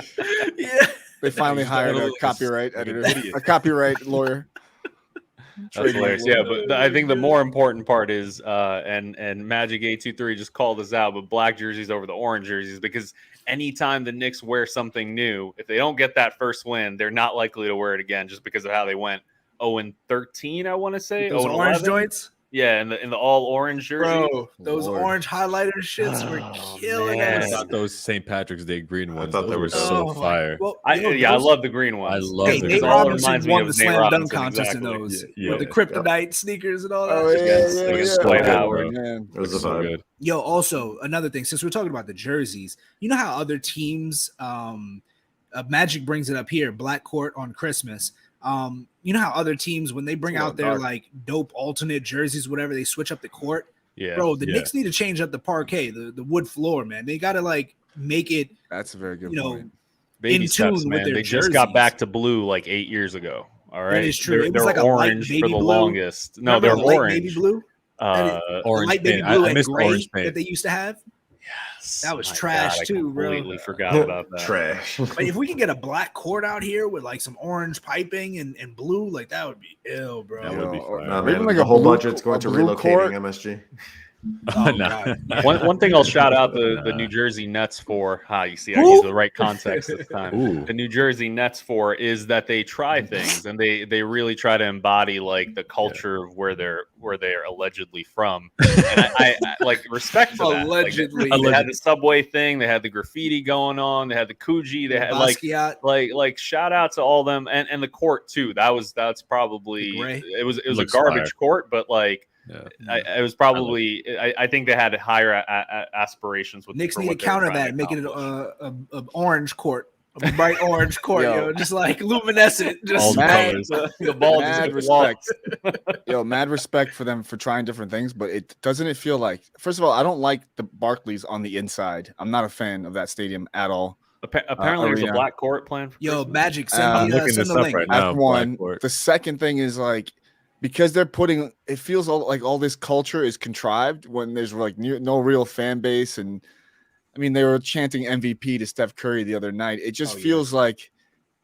S3: Yeah.
S5: they finally
S4: He's
S5: hired a
S4: totally
S5: copyright
S4: like an
S5: editor,
S4: idiot.
S5: a copyright lawyer.
S1: That's hilarious. Yeah, but I think the more important part is, and Magic 823 just called us out, but black jerseys over the orange jerseys, because anytime the Knicks wear something new, if they don't get that first win, they're not likely to wear it again just because of how they went 0-13, I want to say.
S3: Those
S1: 0-11.
S3: orange joints.
S1: Yeah, in the all orange jersey.
S3: Bro, those
S5: Lord.
S3: orange highlighter shits were
S1: Oh,
S3: killing
S1: man.
S4: I
S3: us.
S4: thought those St. Patrick's Day green ones.
S2: thought
S4: Those
S2: they
S4: were
S2: were
S4: so
S3: Oh,
S4: fire.
S3: Well,
S1: I
S3: those-
S1: love the green ones.
S4: I love
S3: Hey,
S4: them.
S3: Nate
S1: It all
S3: Robinson
S1: reminds me
S3: won
S1: of
S3: the
S1: Nate
S3: slam dunk
S1: Robinson,
S3: contest in
S1: exactly.
S3: those
S4: Yeah,
S3: with the
S4: yeah.
S3: kryptonite sneakers and all that.
S5: Oh,
S1: yeah,
S5: yeah,
S1: Sweat
S5: yeah.
S1: out,
S4: bro.
S5: Man.
S2: It was a
S4: so
S2: vibe.
S4: good.
S3: Yo, also another thing, since we're talking about the jerseys, you know how other teams, Magic brings it up here, Black Court on Christmas. You know how other teams, when they bring
S5: It's a
S3: out
S5: little
S3: their
S5: dark.
S3: like dope alternate jerseys, whatever, they switch up the court.
S1: Yeah.
S3: Bro, the
S4: yeah.
S3: Knicks need to change up the parquet, the wood floor, man. They gotta like make it,
S5: That's a very good
S3: you know,
S5: point.
S1: Baby
S3: in
S1: steps,
S3: tune with
S1: man.
S3: their
S1: They just got
S3: jerseys.
S1: back to blue like 8 years ago. All right.
S3: is true.
S1: They're,
S3: It was
S1: they're
S3: like a light
S1: orange
S3: baby
S1: for the
S3: blue.
S1: longest. No,
S3: remember
S1: they're
S3: the light
S1: orange.
S3: baby blue,
S4: Orange
S3: light baby
S4: paint.
S3: blue
S4: I
S3: and
S4: missed
S3: gray
S4: orange paint.
S3: that they used to have.
S1: Yes.
S3: That was
S1: My
S3: trash
S1: God,
S3: too,
S1: I
S3: bro.
S1: completely forgot about that.
S2: Trash.
S3: But if we could get a black court out here with like some orange piping and blue, like that would be ill, bro.
S4: That would be
S5: Or
S4: fire.
S2: Nah,
S5: even
S2: man,
S5: like
S2: the
S5: a
S2: whole
S5: blue
S2: budget's going
S5: a
S2: to
S5: blue
S2: relocating
S5: court.
S2: MSG.
S3: Oh,
S4: No.
S3: God.
S1: One thing I'll shout out the New Jersey Nets for. You see, I use the right context this time.
S4: Ooh.
S1: The New Jersey Nets for is that they try things and they really try to embody like the culture of where they're allegedly from. And I like respect to that.
S3: Allegedly.
S1: Like, they had the subway thing, they had the graffiti going on, they had the Coogee, they had
S3: Basquiat.
S1: like shout out to all them and the court too. That's probably
S3: The gray?
S1: it was a
S4: Looks
S1: garbage
S4: fire.
S1: court, but like.
S4: Yeah.
S1: It was probably. I think they had higher aspirations with
S3: Knicks
S1: for
S3: need to
S1: what they were
S3: counter
S1: trying
S3: that
S1: to
S3: and make it
S1: accomplish.
S3: a bright court,
S5: Yo.
S3: just like luminescent.
S4: All
S3: Just
S4: the
S5: mad,
S4: colors.
S1: The ball just
S5: mad
S1: hit the
S5: respect.
S1: wall.
S5: Mad respect for them for trying different things, but it feel like, first of all, I don't like the Barclays on the inside. I'm not a fan of that stadium at all.
S1: Apparently, there's a
S5: arena.
S1: black court planned for Christmas.
S3: Magic,
S4: I'm
S3: send
S4: looking
S3: the
S4: this up
S3: link.
S4: right now.
S5: That's one.
S4: Blackboard.
S5: The second thing is like, because they're putting, it feels like all this culture is contrived when there's like no real fan base. And I mean, they were chanting MVP to Steph Curry the other night. It just feels like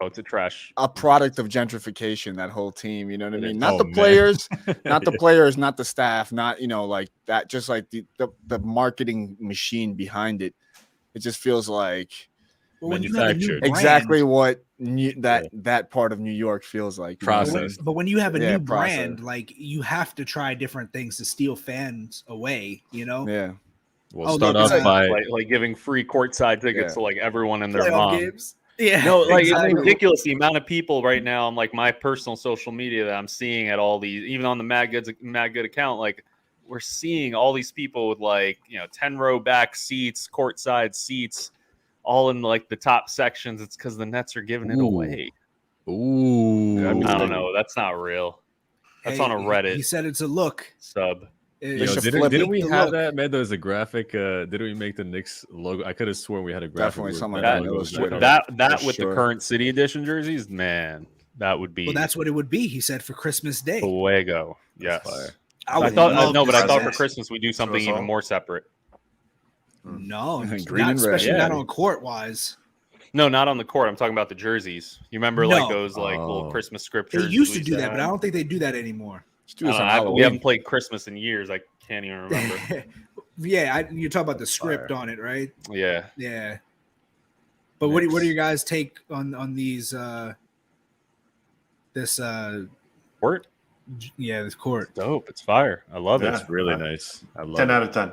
S1: it's a trash.
S5: a product of gentrification, that whole team. You know what I mean? Not
S4: Oh,
S5: the
S4: man.
S5: players, not the players, not the staff, not, like that, just like the marketing machine behind it. It just feels like
S3: Well, when you have a new
S4: Manufactured.
S3: brand-
S5: exactly what that part of New York feels like. you know?
S4: Process.
S3: But when you have a
S5: Yeah,
S3: new brand,
S5: process.
S3: like you have to try different things to steal fans away.
S5: Yeah.
S4: We'll
S3: Oh,
S4: start
S3: look,
S4: off
S3: it's
S4: by
S1: like giving free courtside tickets
S5: Yeah.
S1: to like everyone and their
S3: Playoff
S1: mom.
S3: games. Yeah,
S1: No, like
S3: exactly.
S1: it's ridiculous the amount of people right now on like my personal social media that I'm seeing at all these, even on the Mad Good account, like we're seeing all these people with like 10-row back seats, courtside seats, all in like the top sections. It's because the Nets are giving it
S4: Ooh.
S1: away.
S4: ooh.
S1: I don't know. That's not real. That's on a Reddit
S3: He said it's a look.
S1: sub.
S5: They should
S4: Didn't,
S5: flip
S4: didn't
S5: it.
S4: we
S3: The
S4: have
S3: look.
S4: that, man? There was a graphic. Didn't we make the Knicks logo? I could have sworn we had a graphic.
S5: Definitely
S4: with
S5: something
S4: that
S5: like that.
S4: logo.
S5: Illustrated.
S1: That
S5: For
S1: with
S5: sure.
S1: the current City Edition jerseys, man, that would be
S3: Well, that's what it would be. He said for Christmas Day.
S1: fuego.
S4: That's
S1: Yes.
S4: fire.
S3: I
S1: I
S3: would
S1: thought
S3: love
S1: no,
S3: to
S1: but I
S3: see
S1: thought for
S3: that.
S1: Christmas we do something
S2: us
S1: even
S2: all.
S1: more separate.
S3: No,
S5: Green
S3: not
S5: and red.
S3: especially
S1: Yeah.
S3: not on court wise.
S1: No, not on the court. I'm talking about the jerseys. You remember like
S3: No.
S1: those like little
S4: Oh.
S1: Christmas
S3: They
S1: scriptures?
S3: used
S1: we
S3: to do that, but I
S1: have?
S3: don't think they do that anymore.
S5: Let's do this on
S1: We
S5: Halloween.
S1: haven't played Christmas in years. I can't even remember.
S3: Yeah, you're talking about the script
S5: fire.
S3: on it, right?
S1: Yeah.
S3: Yeah. But what do you guys take on these this
S1: Court?
S3: this court?
S1: Dope. It's fire. I love
S2: Yeah.
S1: it.
S4: It's really nice. I love
S2: 10
S4: it.
S2: out of 10.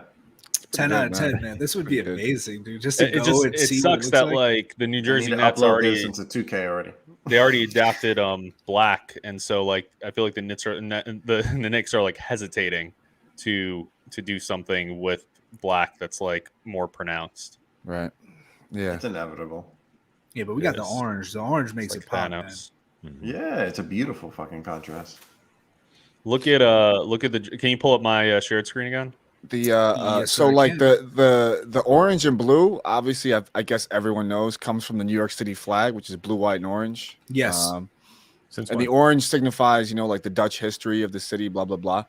S3: 10
S5: good,
S3: out of
S5: man.
S3: 10, man. This would be
S5: Pretty good.
S3: amazing, dude. Just to
S1: It
S3: go
S1: just
S3: and
S1: it
S3: see what it
S1: sucks
S3: looks
S1: that
S3: like.
S1: like the New
S2: I
S1: Jersey
S2: need to
S1: Nets
S2: upload this
S1: already
S2: into 2K already.
S1: they already adapted black, and so like I feel like the Knicks are like hesitating to do something with black that's like more pronounced.
S5: Right. Yeah.
S2: It's inevitable.
S3: Yeah, but we got the
S1: Yes.
S3: orange. The orange makes
S1: It's
S3: it
S1: like
S3: pop, man.
S1: Thanos.
S2: Yeah, it's a beautiful fucking contrast.
S1: Look at the. Can you pull up my shared screen again?
S5: The
S3: Yes,
S5: so
S3: sir, I
S5: like
S3: can.
S5: the orange and blue, obviously I guess everyone knows, comes from the New York City flag, which is blue, white, and orange.
S3: Yes.
S4: Since
S5: And
S4: when?
S5: the orange signifies, like the Dutch history of the city, blah blah blah.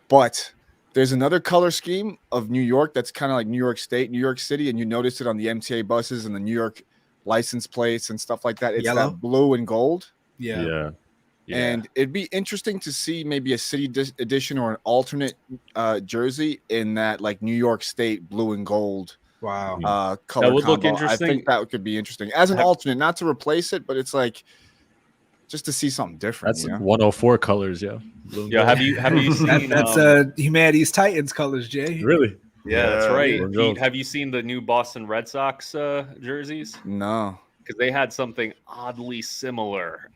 S5: But there's another color scheme of New York that's kind of like New York State, New York City, and you notice it on the MTA buses and the New York license plates and stuff like that. It's
S3: Yellow?
S5: that blue and gold.
S3: Yeah.
S4: Yeah.
S5: And it'd be interesting to see maybe a city edition or an alternate jersey in that like New York State blue and gold
S3: Wow.
S5: color
S1: That would look
S5: combo.
S1: interesting.
S5: I think that could be interesting as an alternate, not to replace it, but it's like just to see something different.
S4: That's
S5: you know?
S4: 104 colors, yo. Blue and
S1: Yeah.
S4: gold.
S1: Have you seen?
S3: That's Humanity's Titans colors, Jay.
S4: really?
S1: Yeah, that's
S2: Yeah.
S1: right.
S4: Blue and
S1: Pete,
S4: gold.
S1: have you seen the new Boston Red Sox jerseys?
S5: No.
S1: Because they had something oddly similar.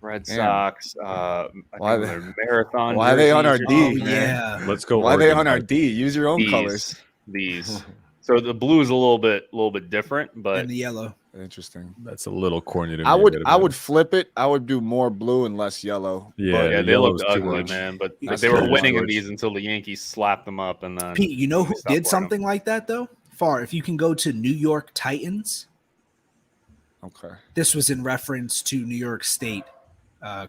S1: Red
S5: Damn.
S1: Sox.
S5: Why
S1: I think
S5: they-
S1: they're marathon.
S5: why are they on
S1: jerseys
S5: our
S1: or
S5: D,
S1: something.
S5: man?
S3: Yeah.
S4: Let's go.
S5: Why are they
S4: Oregon
S5: on our
S4: Ducks.
S5: D? Use your own colors.
S1: These. So the blue is a little bit different, but
S3: And the yellow.
S5: Interesting.
S4: That's a little corny to me.
S5: I
S4: a
S5: would
S4: bit,
S5: I
S4: man.
S5: would flip it. I would do more blue and less yellow.
S4: Yeah,
S1: yeah,
S4: the
S1: they
S4: yellow
S1: looked
S4: is too
S1: ugly,
S4: much.
S1: man. But
S5: That's
S1: they were
S5: too
S1: winning in
S5: much.
S1: these until the Yankees slapped them up. And then
S3: Pete, you know who
S1: they stopped
S3: did
S1: wearing them.
S3: something like that though? Far, if you can go to New York Titans,
S5: Okay.
S3: this was in reference to New York State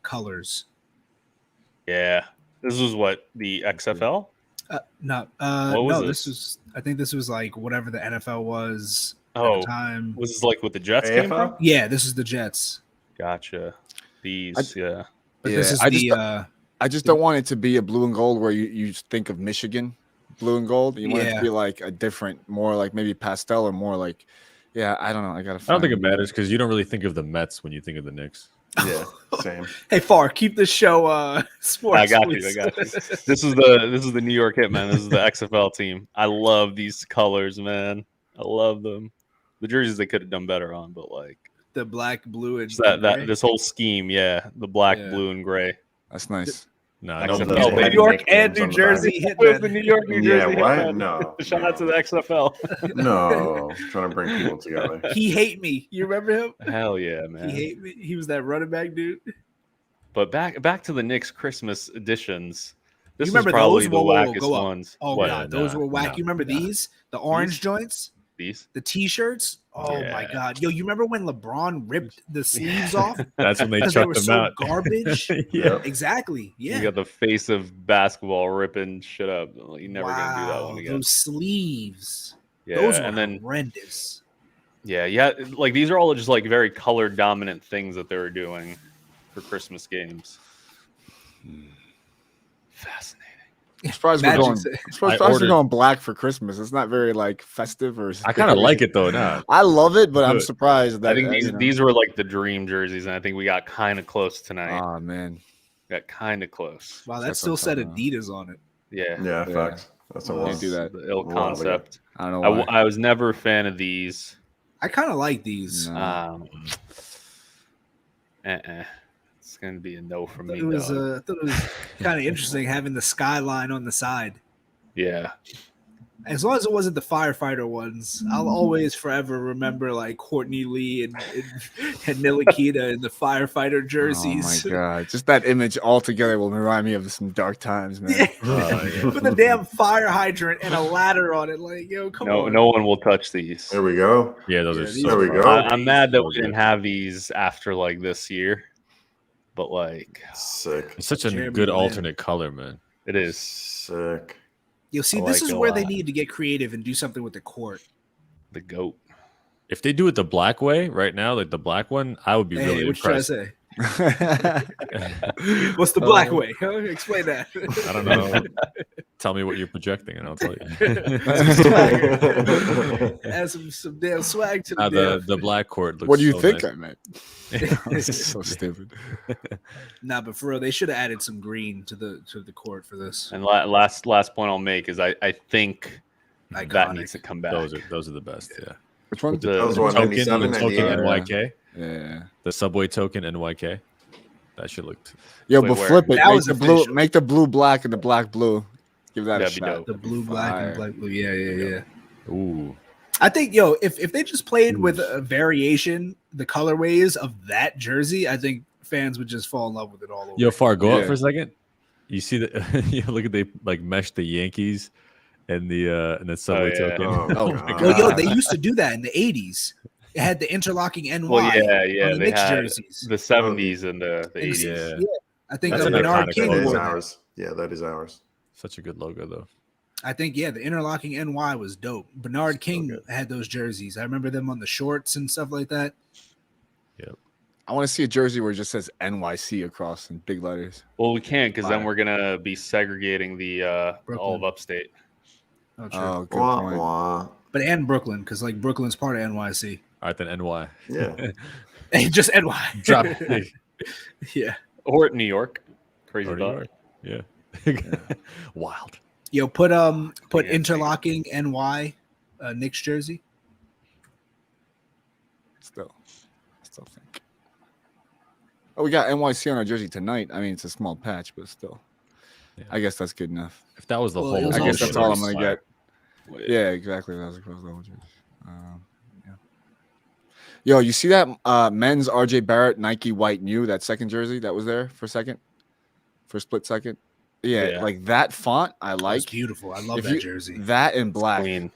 S3: colors.
S1: Yeah, this was what the XFL.
S3: What
S1: was
S3: no,
S1: this?
S3: this was. I think this was like whatever the NFL was at
S1: Oh,
S3: the time.
S1: was this like what the Jets came
S2: AFL?
S1: from?
S3: Yeah, this is the Jets.
S1: Gotcha. These, yeah.
S3: But
S5: Yeah,
S3: this is
S5: I
S3: the
S5: just- I just don't want it to be a blue and gold where you think of Michigan blue and gold. You want it to be like a different, more like maybe pastel or more like, I don't know. I
S4: don't think it matters because you don't really think of the Mets when you think of the Knicks.
S2: Yeah, same.
S3: Hey, Far, keep the show sports.
S1: I got
S3: please.
S1: you. This is the New York Hitmen. This is the XFL team. I love these colors, man. I love them. The jerseys they could have done better on, but like
S3: the black, blue, and
S1: that this whole scheme, the black, blue, and gray.
S5: That's nice.
S4: No,
S3: New York and New Jersey
S1: Hitmen. The New York, New Jersey.
S2: Yeah, what?
S1: Hitmen.
S2: No.
S1: Shout out to the XFL.
S2: No, trying to bring people together.
S3: He hate me. You remember him?
S1: Hell yeah, man.
S3: He hate me. He was that running back dude.
S1: But back to the Knicks Christmas editions. This
S3: you remember
S1: is probably
S3: those?
S1: the wackest ones.
S3: Oh god, those were whack. You remember these? The orange joints?
S1: The
S3: T-shirts? Oh my god. Yo, you remember when LeBron ripped the sleeves off?
S4: That's when they chucked them out.
S3: Garbage.
S2: Yeah.
S3: Exactly. Yeah.
S1: You got the face of basketball ripping shit up. You're never gonna do that one again.
S3: Those sleeves.
S1: Yeah,
S3: those were
S1: and then
S3: horrendous.
S1: Yeah. Like these are all just like very color dominant things that they were doing for Christmas games. Fascinating.
S5: I'm surprised we're going black for Christmas. It's not very like festive or.
S4: I kind of like it though. Now
S5: I love it, but I'm surprised that
S1: I think these were like the dream jerseys, and I think we got kind of close tonight.
S5: Oh man,
S1: got kind of close.
S3: Wow, that still said Adidas on it.
S2: Yeah, facts. That's what
S5: can't do that.
S1: The ill concept.
S5: I don't know. Why.
S1: I was never a fan of these.
S3: I kind of like these.
S5: No.
S1: It's going to be a no from me.
S3: I thought it was kind of interesting having the skyline on the side.
S1: Yeah.
S3: As long as it wasn't the firefighter ones, I'll always forever remember like Courtney Lee and Nilikita in the firefighter jerseys.
S5: Oh my god! Just that image altogether will remind me of some dark times, man.
S3: With a damn fire hydrant and a ladder on it, like come on.
S1: No one will touch these.
S2: There we go.
S4: Yeah, those are.
S2: There we go.
S1: I'm mad that we didn't have these after like this year, but like
S2: sick.
S4: It's such a good alternate color, man.
S1: It is
S2: sick.
S3: You'll see, this is where they need to get creative and do something with the court.
S1: The GOAT.
S4: If they do it the black way right now, like the black one, I would be really impressed.
S3: What you trying to say? What's the black way? Explain that.
S4: I don't know. Tell me what you're projecting, and I'll tell you.
S3: Add some damn swag to the
S4: black court. Looks
S5: what do you
S4: so
S5: think
S4: nice.
S5: I meant? This is so stupid.
S3: Nah, but for real, they should have added some green to the court for this.
S1: And last point I'll make is I think
S3: Iconic.
S1: that needs to come back.
S4: Those are the best. Yeah.
S5: Which one?
S2: That was
S4: The token
S2: 97,
S4: NYK.
S5: Yeah.
S4: The subway token NYK. That should look.
S5: Yo, but flip it.
S3: That was the blue.
S5: Make the blue black and the black blue. Give that a
S1: That'd be
S5: shot.
S1: dope.
S3: The blue, black, and black, blue. Yeah.
S4: Ooh.
S3: I think, if they just played with a variation, the colorways of that jersey, I think fans would just fall in love with it all over.
S4: Yo, Far, go up for a second. You see the look at they like mesh the Yankees and the subway token.
S2: Oh my God.
S3: Yo, they used to do that in the 80s. It had the interlocking NY.
S1: Well, yeah.
S3: On the
S1: They
S3: Knicks
S1: had
S3: jerseys.
S1: the 70s and the 80s.
S4: Yeah.
S3: I think
S4: That's an
S3: Bernard
S4: iconic
S3: King
S2: That
S4: logo.
S2: is
S3: wore that.
S2: ours. Yeah, that is ours.
S4: Such a good logo though.
S3: I think, the interlocking NY was dope. Bernard King had those jerseys. I remember them on the shorts and stuff like that.
S4: Yep.
S5: I want to see a jersey where it just says NYC across in big letters.
S1: Well, we can't because then we're gonna be segregating the all of upstate.
S3: Oh, true.
S5: Oh, good
S2: Wah,
S5: point.
S2: wah.
S3: But and Brooklyn, because like Brooklyn's part of NYC.
S4: All right, then NY.
S2: Yeah.
S3: Just NY.
S4: Drop.
S3: Yeah.
S1: Or New York. Crazy
S4: Or New
S1: thought.
S4: York. Yeah. Wild.
S3: Yo, put interlocking NY Knicks jersey.
S5: Still think. Oh, we got NYC on our jersey tonight. I mean, it's a small patch, but still.
S4: Yeah.
S5: I guess that's good enough.
S4: If that was the
S3: Well, it
S4: whole,
S3: was
S5: I guess
S3: all
S5: that's all I'm
S3: shirts.
S5: gonna get. Yeah, exactly. That was across the whole jersey. Yeah. Yo, you see that men's RJ Barrett Nike white new, that second jersey that was there for a split second? Yeah, like that font I
S3: It's
S5: like.
S3: beautiful. I love
S5: If
S3: that
S5: you-
S3: jersey.
S5: That in black.
S1: Clean.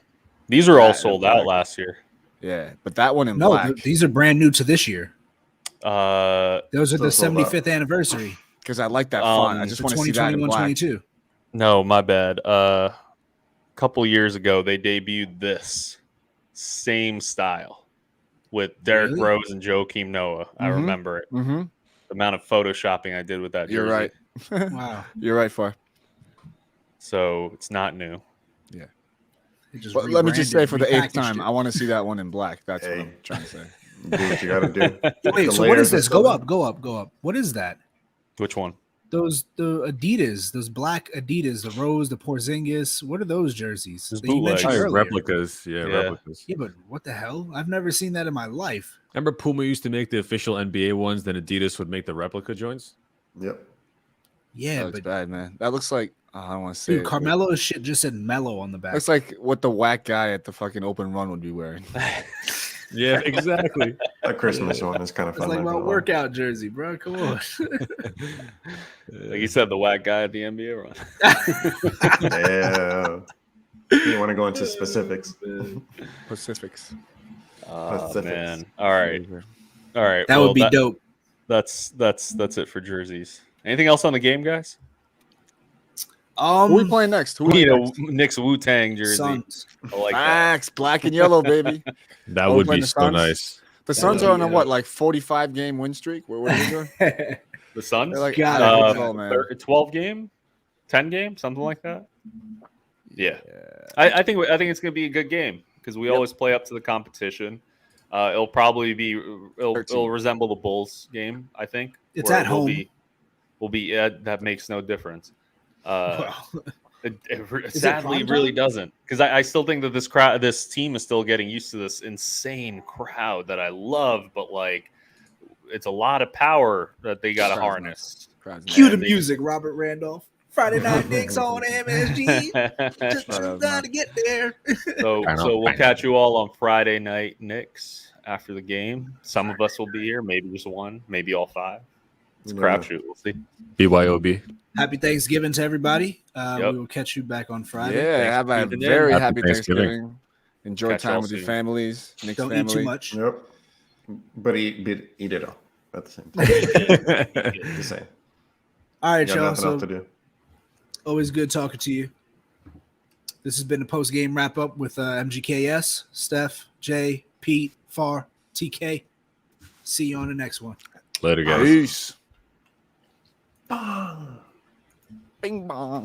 S1: These are all
S5: That
S1: sold
S5: and
S1: out
S5: black.
S1: last year.
S5: Yeah, but that one in
S3: No,
S5: black.
S3: these are brand new to this year. Those are the
S2: Still sold out.
S3: 75th anniversary.
S5: Because I like that font. I
S1: Um,
S5: just
S3: For
S5: want to see that in
S3: 2021,
S5: black.
S3: 22.
S1: No, my bad. A couple years ago, they debuted this same style with Derrick
S3: Really?
S1: Rose and Joakim Noah. I
S5: Mhm.
S1: remember it.
S5: Mm-hmm.
S1: The amount of photoshopping I did with that jersey.
S5: You're right.
S3: Wow.
S5: You're right, Far.
S1: So it's not new.
S3: They just
S5: But let me just say
S3: rebranded,
S5: for the 8th
S3: repackaged
S5: time,
S3: it.
S5: I want to see that one in black. That's what
S2: Hey.
S5: I'm trying to say.
S2: Do what you got to do.
S3: Wait,
S2: The
S3: so what is
S2: layers are
S3: this?
S2: still
S3: Go
S2: there.
S3: up, go up, go up. What is that?
S1: Which one?
S3: The Adidas, those black Adidas, the Rose, the Porzingis. What are those jerseys
S1: Those
S3: that you mentioned
S1: bootlegs.
S3: earlier?
S4: Replicas. Yeah,
S1: Yeah.
S4: replicas.
S3: Yeah, but what the hell? I've never seen that in my life.
S4: Remember Puma used to make the official NBA ones, then Adidas would make the replica joints?
S2: Yep.
S3: Yeah,
S5: That looks
S3: but
S5: bad, man. That looks like I don't want to say
S3: dude,
S5: it.
S3: Carmelo's shit just said mellow on the back.
S5: Looks like what the whack guy at the fucking open run would be wearing.
S4: Yeah, exactly.
S2: That Christmas one is kind of
S3: It's
S2: fun.
S3: like
S2: not
S3: my
S2: gonna lie.
S3: workout jersey, bro. Come on.
S1: Like you said, the whack guy at the NBA run.
S2: Yeah. You want to go into specifics?
S5: Pacifics.
S1: Oh
S2: Pacifics.
S1: man. All right. All right.
S3: That
S1: well,
S3: would be dope.
S1: That's it for jerseys. Anything else on the game, guys?
S5: Who are we playing next? Who
S1: We
S5: we
S1: need a
S5: next?
S1: Knicks Wu-Tang jersey.
S3: Suns.
S1: I like that.
S5: Facts, black and yellow, baby.
S4: That
S5: Oh,
S4: would
S5: playing
S4: be
S5: the
S4: so
S5: Suns?
S4: nice.
S5: The Suns
S3: would
S5: are on
S3: be
S5: a what, like 45-game win streak? What are they doing?
S1: The Suns?
S5: They're like,
S3: God,
S5: out of control, man.
S1: 12 game, 10 game, something like that. Yeah, I think it's gonna be a good game because we always play up to the competition. It'll probably be it'll resemble the Bulls game. I think
S3: It's
S1: where
S3: at home.
S1: Will be that makes no difference.
S3: Well,
S1: Sadly,
S3: prime
S1: really
S3: time?
S1: doesn't because I still think that this team is still getting used to this insane crowd that I love, but like it's a lot of power that they got to
S5: Crowd's
S1: harness.
S5: Crowd's
S3: cue the
S1: they-
S3: music, Robert Randolph. Friday Night Knicks on MSG. Just gotta get there.
S1: So we'll catch you all on Friday night, Knicks, after the game. Some of us will be here, maybe just one, maybe all five. It's a crapshoot. We'll see.
S4: BYOB.
S3: Happy Thanksgiving to everybody.
S1: Yep.
S3: We will catch you back on Friday.
S5: Yeah,
S1: Thanks
S5: have
S1: for
S5: a
S1: tuning in.
S5: very
S4: Happy
S5: happy
S4: Thanksgiving.
S5: Thanksgiving. Enjoy
S1: Catch y'all
S5: time with your
S1: soon.
S5: families. Knicks
S3: Don't
S5: family.
S3: eat too much.
S2: Yep. But eat it all at the same time. Just saying.
S3: All right,
S2: You got
S3: y'all.
S2: nothing else
S3: So
S2: to do.
S3: always good talking to you. This has been a post game wrap up with MGKS, Steph, Jay, Pete, Far, TK. See you on the next one.
S4: Later, guys.
S5: Peace.
S2: Bong.
S5: Bing bong.